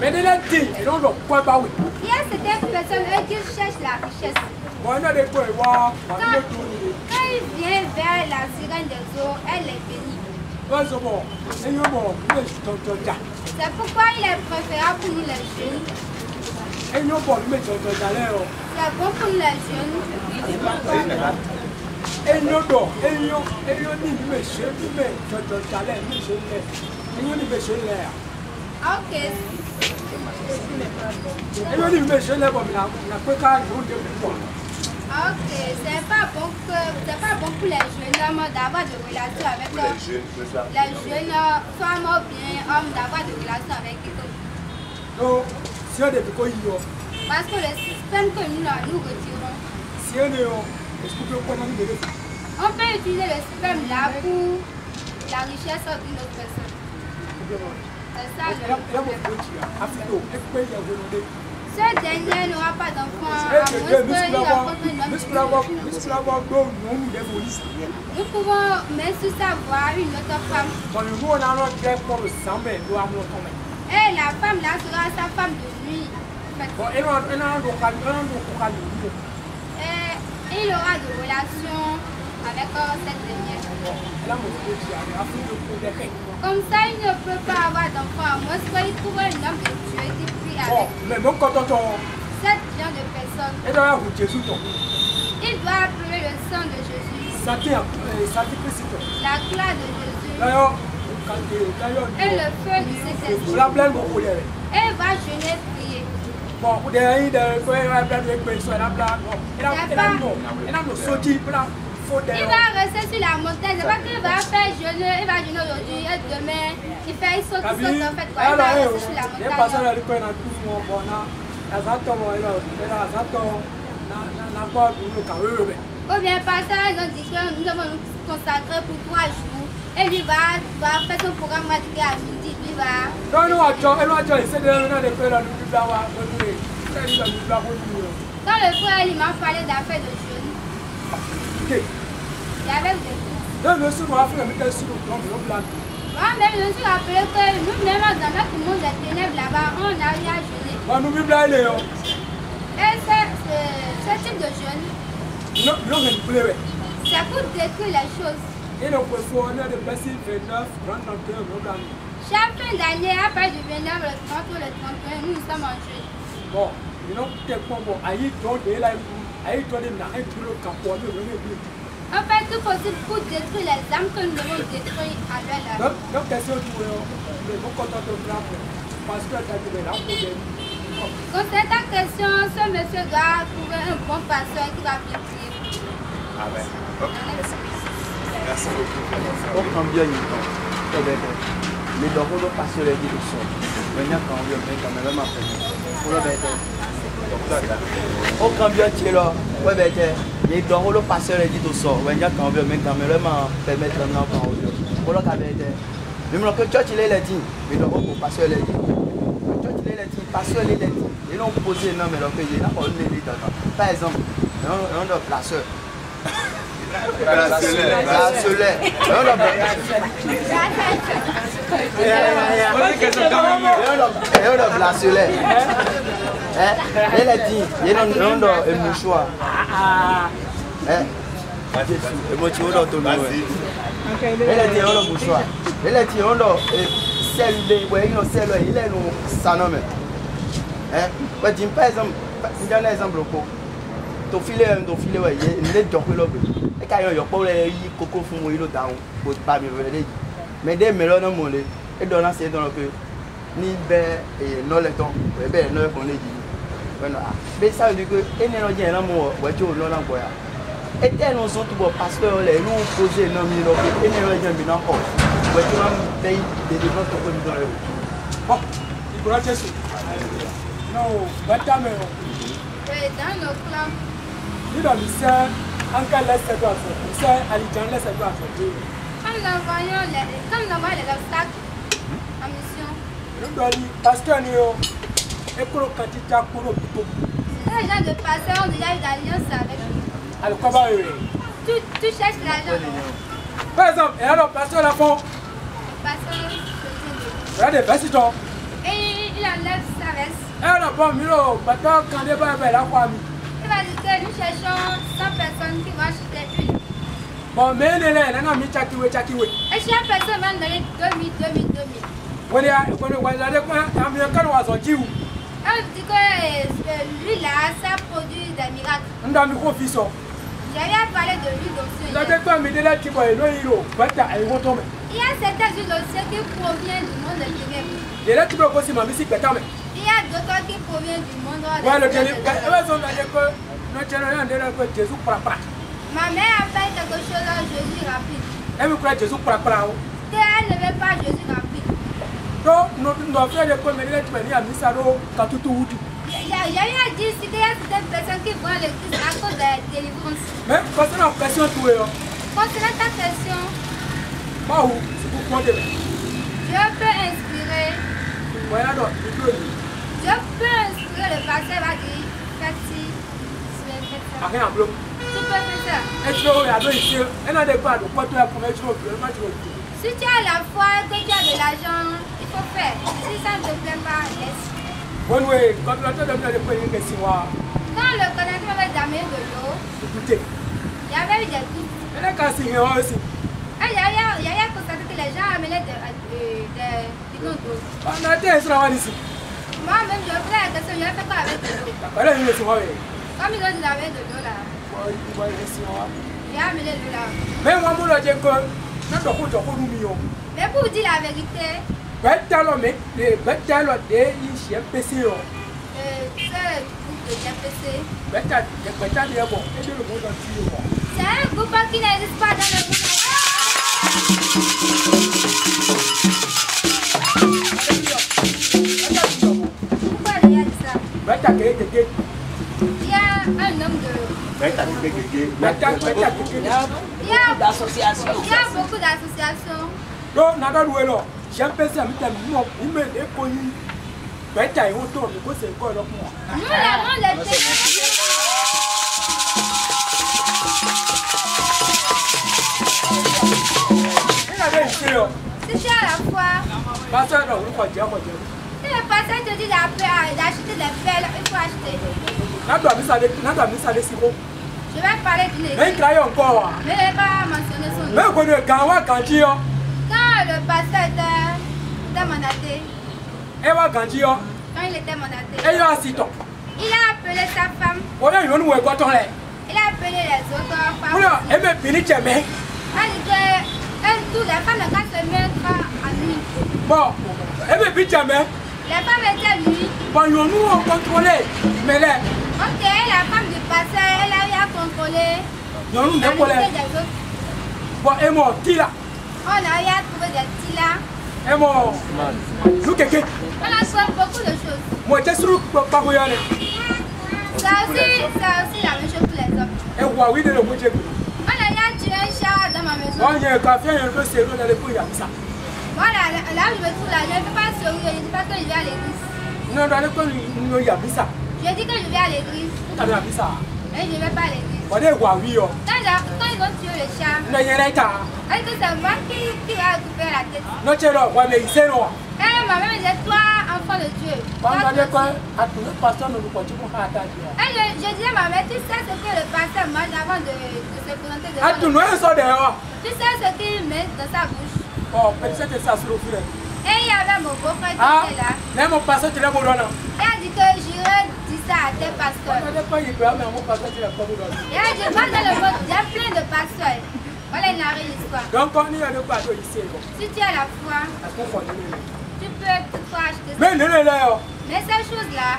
mais de la dit, et non, quoi, bah oui. il y a certaines personnes qui cherchent la richesse. Moi, on a des points, waouh, Quand il vient vers la sirène des eaux, elle est bénie. C'est pourquoi il est préférable pour nous les jeunes. C'est bon pour nous les jeunes. Ok. Ok, c'est pas bon pour les jeunes hommes d'avoir de relations avec les jeunes femmes ou bien hommes d'avoir de relations avec eux. Parce que le système que nous retirons, on peut utiliser le sperme là pour la richesse d'une autre personne. C'est ça le problème. Ce dernier n'aura pas d'enfant à moins qu'il rencontre une autre. Nous pouvons même sous savoir une autre femme. Et la femme là sera sa femme de nuit. Et il aura de relations avec cette dernière. Comme ça, il ne peut pas avoir d'enfant à moins qu'il trouve un homme de Dieu qui prie avec cette genre de personnes. Il doit appeler le sang de Jésus, la gloire de Jésus et le feu du Saint-Esprit. Et il va jeûner, prier. Il va rester sur la montagne, c'est pas qu'il va faire jeûner, il va jeûner aujourd'hui et demain, il saute en fait quoi, il va rester sur la montagne. Ou bien par ça, ils ont dit que nous devons nous consacrer pour 3 jours et lui va faire son programme radical à midi, lui va... Quand le frère il m'a parlé d'affaires de jeûne, il y avait des moi même je me suis rappelé que nous-mêmes dans notre monde des ténèbres là-bas, on a eu à jeûner. Et ce type de jeûne, c'est pour détruire les choses. Chaque fin d'année, à partir du 29, le 30 ou le 31, nous sommes en jeûne. Bon, on fait tout possible pour détruire les âmes que nous devons détruire à l'heure. Concernant ta question, ce monsieur doit trouver un bon pasteur qui va bien prier. Amen. Merci beaucoup. On prend bien une temps. Les dons passent les guides au sol. Maintenant, quand on vient, quand même, on prend bien tirer là. Ouais, ben, les dons passent les guides au sol. Maintenant, quand on vient, quand même, permettre un enfant au lieu. Voilà, quand même, même que church, il est dit, mais dons passent les guides. Church, il est dit, pasteur, il est dit. Ils l'ont posé, non, mais il n'a pas eu les par exemple, on a placeur. Elle a dit, il y a un mouchoir. Elle a dit, on a un mouchoir. Elle a dit, on a celle, il est un nom. Par exemple, il y a un exemple. Ton filet, ouais, il est doré là. Et quand il y a pas les coco font le down, pour pas me voler. Mais des mélons mon lait, et dans la c'est dans le que ni ben et non le temps, ben non qu'on est dit. Mais ça veut dire que énergie là mon voiture non là quoi. Et tel nous autres bon pasteur les nous poser non mais non et ne rejoindre bien encore. Ouais tu vas me payer des dépenses pour nous dans le. Bon, il pourra Jésus. Non, batame. Oui, dans nos plans. Ni dans le sein, en cas laisse toi. C'est Alijan laisse toi. Comme nous voyons les obstacles en mission. Nous donnons pasteur Néo. Et pour le candidat pour le plutôt. Les gens de pasteur ont déjà eu d'alliance avec nous. Alors comment tu cherches l'argent. Par exemple, et alors pasteur la fond. Pasteur. Regardez, vas-y toi. Et il enlève sa veste. Et alors bon, Milo, pasteur quand il va la famille. Il va dire que nous cherchons 100 personnes qui vont acheter une. Bon, mais elle est là, on a mis chakiwe. Et chaque personne va donner 2000. On est à Américain ou à Zonjiou. On dit que lui là, ça produit des miracles. On a mis confiance. J'allais parler de l'huile d'onction. Il y a certaines huiles d'onction qui proviennent du monde des ténèbres. Il y a d'autres qui proviennent du monde de ma mère a fait quelque chose à Jésus rapide. Elle ne veut pas Jésus rapide. J'ai rien dit si il y a certaines personnes qui vont à l'église à cause de la délivrance. Mais concernant ta question, je peux inspirer. Le pasteur va dire faites ci, faites ça. Tu peux faire ça. Si tu as la foi, que tu as de l'argent, il faut faire. Si ça ne te plaît pas, laisse. Quand le connaisseur m'avait damé de l'eau, il y avait eu des doutes. Il y a constaté que les gens amenaient des bidons d'eau. Moi-même, je voulais la question, je l'ai fait quoi avec de l'eau. Comme ils ont dit avec de l'eau là. J'ai amené l'eau là. Mais pour vous dire la vérité, c'est un groupe qui n'existe pas dans le monde. Pourquoi il y a ça? Il y a un homme de... Il y a beaucoup d'associations. Donc, j'ai pensé à il me connu. Nous l'aimons les si tu as la foi, si le pasteur te dit d'acheter des perles, il faut acheter. Je vais parler d'une église. Mais je ne vais pas mentionner son nom. Quand le pasteur était mandaté, quand il était mandaté, il a appelé sa femme. Il a appelé les autres femmes. Elle dit que toutes les femmes ne peuvent se mettre à nuit. Bon, les femmes étaient à nuit. Ok, la femme du pasteur, elle a eu à contrôler la nuit des autres. On a eu à trouver des tilas. On a trouvé beaucoup de choses. C'est aussi la même chose pour les hommes. On a eu à tuer un chat dans ma maison. Voilà, là où je me trouve là, je ne peux pas sourire, je ne dis pas que je vais à l'église. Je dis que je vais à l'église. Mais je ne vais pas à l'église. Quand ils ont tué le chat, est-ce que c'est moi qui va récupérer la tête? Ma mère disait, toi, enfant de Dieu. Et je disais, ma mère, tu sais ce que le pasteur mange avant de se présenter devant tu sais ce qu'il met dans sa bouche. Et il y avait mon beau-frère qui était là. Il a dit que j'irai dire ça à tes pasteurs. Il a dit, moi dans le monde, il y a plein de pasteurs. Voilà une histoire. Si tu as la foi, tu peux toutefois acheter ça. Mais ces choses-là,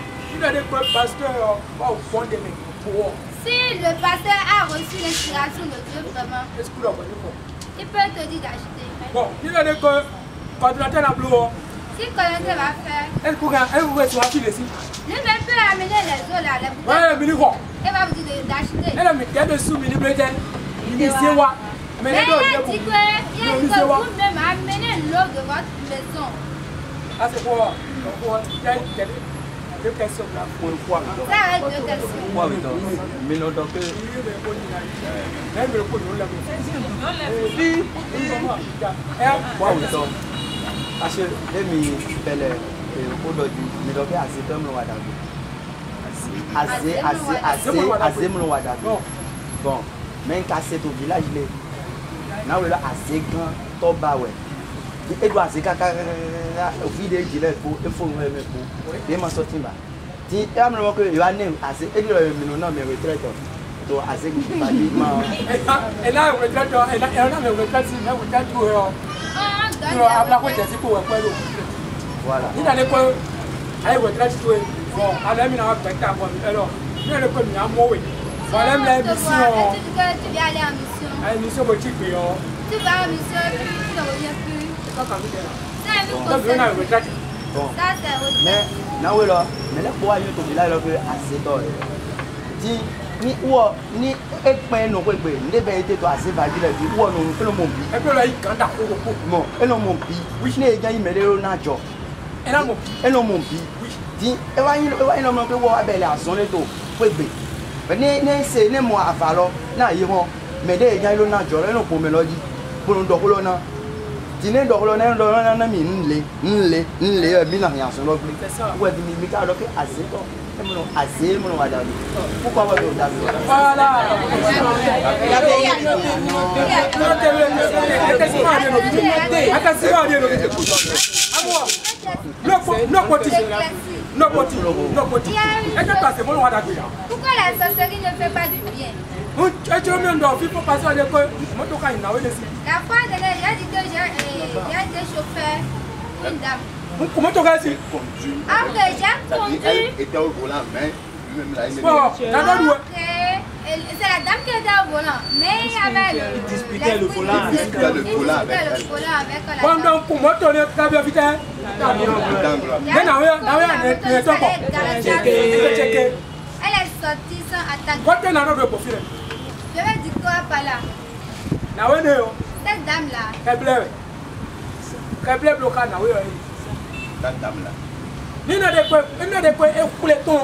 Si le pasteur a reçu l'inspiration de Dieu vraiment, il peut te dire d'acheter. Bon, il a dit que coordinateur n'a plus. Si le coordinateur va faire, Elle pourrait se rappeler ici. lui-même peut amener les eaux là, les bouteilles. Ouais, mais quoi? Il va vous dire d'acheter. Elle a mis des sous, mais il dit c'est moi. Mais il a dit que vous-même amenez l'eau de votre maison. Ah, c'est quoi? Deux questions là. Pour le poids. Ça va être deux questions. Poids, oui, donc. Mais non, donc. Poids, oui, donc. Parce que les mi belle aujourd'hui, mais donc assez comme le wadago. Assez mon wadago. Bon, même cassé au village les. Là où là assez grand, top bas ouais. Et doit assez caca au vidéo gilet pour il faut me pour. Et m'en sortir là. Si et am le que il va né assez et le non mais retraite. Donc assez pratiquement. Et là retraite et là mais retraite si là retraite tout voilà. Il a les points. Allez, vous êtes tout. Bon, allez, il a un spectacle. Alors, il a le premier à moi. Voilà la mission. Tu viens aller en mission. Une mission boutique. Tu vas en mission et puis tu ne reviens plus. C'est pas comme ça. Bon. Ça, c'est autre. Mais, là, oui, là, mais là, pour aller au village, là, assez tôt. Si, ni ekpen no kwegbe nde be ite to ase ba dile bi wo no pelo mo bi e pelo yi kan da ko mo elo mo bi which ne ejan imere na jo elo mo bi di e wa yin no mo pe wo abele ason le to kwegbe be ne se ne mo afalo na yi mo me de ejan lo na jo le no po me loji bo no do ko lo na di ne do ko lo na mi nle mi na yan so lo bi wo di mi ka do ke ase to assez mon va d'aller. Pourquoi on va d'aller? Voilà. Pourquoi la sorcellerie ne fait pas du bien? La fois dernière, il a dit que j'ai été chauffeur pour une dame. Comment tu as dit? Après, j'ai conduit. Elle était au volant, mais lui-même là, il c'est la dame qui était au volant, mais il avait il disputait le volant avec elle. Pendant que moi, tu as bien vite. Elle est sortie sans attaque. Quoi tu as de profil? Je vais dire quoi par là? Cette dame-là. Elle plaît bloqué. Cette dame-là. Il n'a de quoi écouler ton.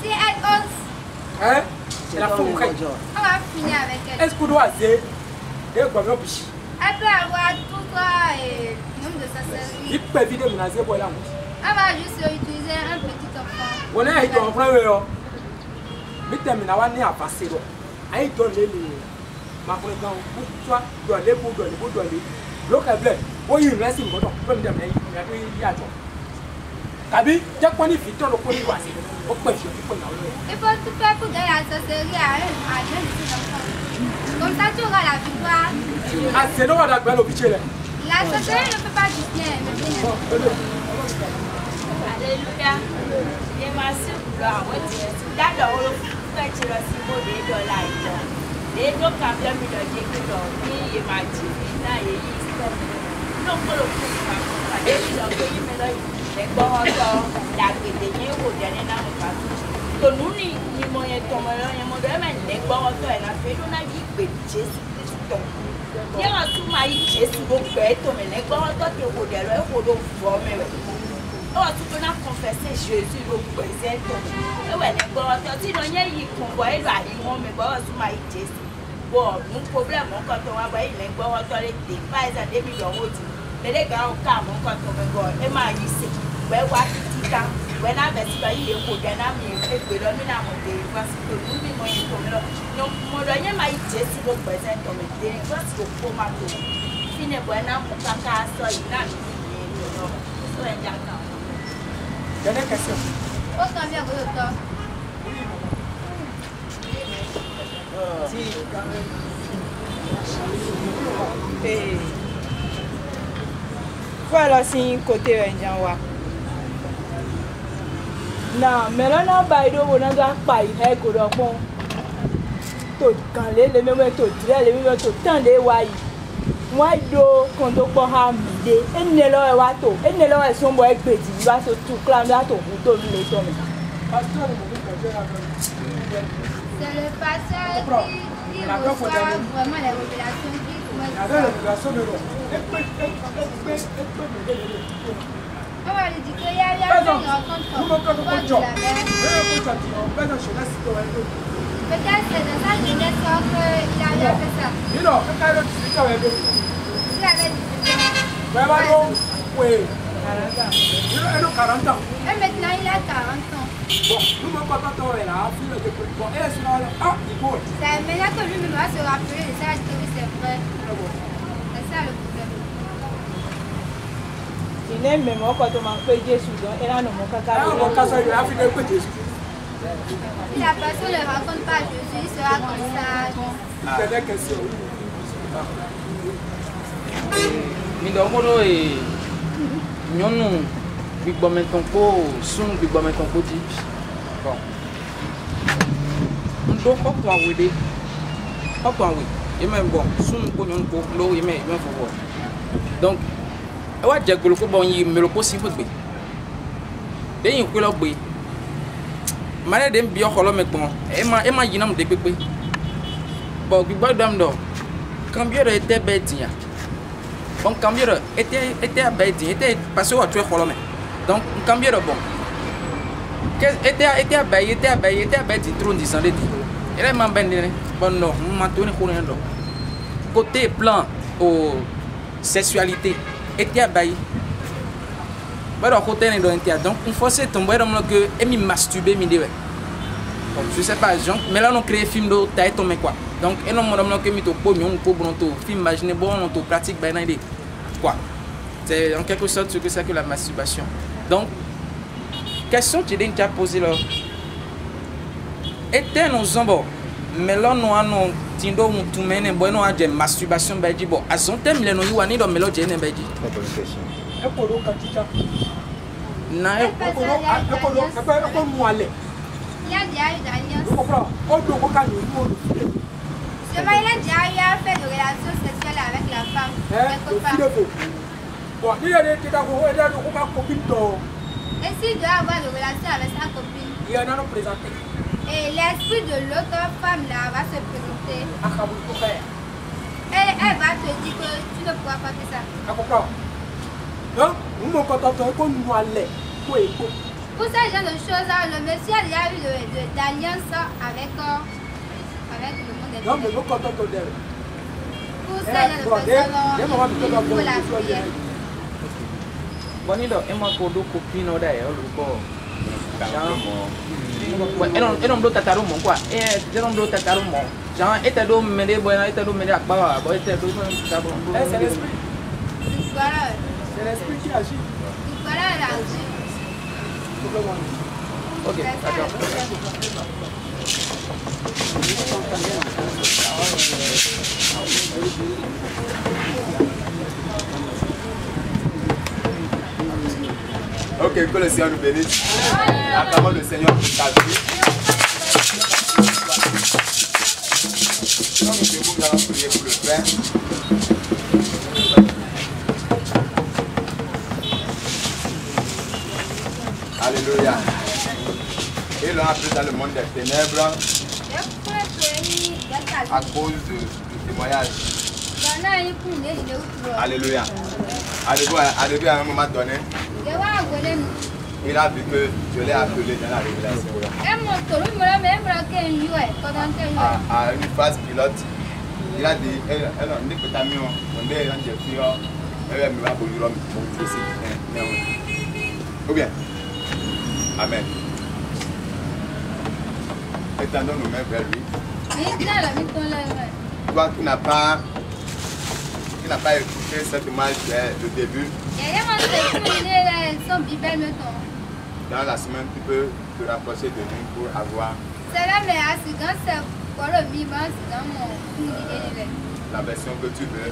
Si elle ose, hein? C'est la femme. On va finir avec elle. Est-ce qu'on doit dire? Elle peut avoir tout quoi et nombre de sorcellerie. Il peut vider mon azé pour la mouche. Elle va juste utiliser un petit enfant. On a été en premier. Mais tu as à passer. Aïe, donne-les. Ma frère, toi, donne-les pour donner. L'autre est bleu. Oui, il reste une bonne. Comme demain, il y a eu à toi. Kabi, tu as connu Victor le premier voici. Il faut tout faire pour gagner la sorcellerie à un petit enfant. Comme ça, tu auras la victoire. Ah, c'est non, on a le budget. La sorcellerie ne peut pas du bien. Alléluia. Et ma soeur, d'abord, le fait que tu as si beau des dollars. Et donc, quand tu as mis le décor, il m'a dit, non, pour le coup, il m'a dit, les bords, la guédée, ou bien les nains, que nous n'y moyens de tomber, les bords, et la fête, on a dit que Jésus Christ. Il y a un sous-maïs, Jésus, donc, les bords, qui ont des lois, pour nous former. Oh, tu peux nous confesser Jésus, donc, présent. Et ouais, les bords, si l'on y a eu qu'on voit, il va y avoir, mais bon, sous-maïs, Jésus. Bon, mon problème, quand on va voir les bords, les dépasses à 2 millions d'euros. Mais les gars, quand on va voir, et ma liste. When I was very good, and I'm a good parce que nous vivons donc, mon dernier m'a dit si vous présentez comme des grâce au formato. Fine buena pour caca, soit il a dernière question. Autant bien que l'autre. Voilà, c'est un côté indien. Non, mais là, on va y aller, on va y aller. to ganle le me to dire le me to tande wa yi wa do kondo po ha mide enelo e wa to enelo e so mo egbeji wa so tu clan da to hu to le to me pasteur c'est le pasteur qui reçoit vraiment les révélations qui on va lui dire qu'il y a une rencontre de la mer. Peut-être c'est dans sa jeunesse qu'il avait fait ça. S'il avait dit et maintenant il a 40 ans. C'est maintenant que lui-même va se rappeler de ça, que c'est vrai. C'est ça le problème. Il n'est même pas quand on m'a fait Jésus, et là, non, mon caca. Si la personne ne rencontre pas Jésus, il sera comme ça. Mindomoro et Nyonou, Big Bometonko, Sun Big Bometonko dit. Bon. On doit pas oui. Pas oui. Et même bon, Sun Pognon Poglo, il met faut voir. Donc, ouais, j'ai que bon, il me le possible. Dès qu'il y a le malade dem bio xolo mek bon e ma yinam de pepe bon bi ba dam do cambio était bédia bon cambio était bédia était passé au tuer xolo mek donc cambio bon était bédia trop disant de dire elle m'a ben bon non ma tourner ko ndo côté plan au sexualité était bédia bah côté donc il faut se tomber dans que et me masturber me dire je sais pas genre mais là on crée film de taille tomber quoi donc et non mon que me to po mion po bon to film imaginer bon on to pratique ben idée quoi c'est en quelque sorte ce que c'est que la masturbation donc question tu déjà poser là était nos zombo mais là nous on tindo on tout mener bon on a de masturbation ben dit bon à son thème les no y wani do mélodie ne ben dit na il y a déjà eu d'alliance. Seulement il a déjà fait de relations sexuelles avec la femme. Et s'il doit avoir de relations avec sa copine, et l'esprit de l'autre femme là va se présenter, et elle va te dire que tu ne pourras pas faire ça. Pour ce genre de choses, le monsieur a déjà eu d'alliance avec le monde des ténèbres. Pour ce genre de personnes, il faut la prière. Bonito, é uma copine ou daí, eu não dou tataru mon quoi, eu não dou tataru mon. Já este do mede bueno, este do mede akba, este do tá bom. C'est l'esprit. Voilà. C'est l'esprit qui agit. Voilà là. Ok, d'accord. Ok, que le Seigneur nous bénisse. Acclamons le Seigneur pour ta vie. Sinon, nous allons prier pour le Père. Alléluia. Et l'on a pris dans le monde des ténèbres à cause du témoignage. Alléluia. Alléluia, à un moment donné, il a vu que je l'ai appelé dans la révélation. À une phase pilote, il a dit, on dit que t'as mis on est un défi, elle me va bouillir, ou bien. Amen. Étendons nos mains vers lui. Toi qui n'as pas écouté cette image du début, dans la semaine, tu peux te rapprocher de nous pour avoir la version que tu veux.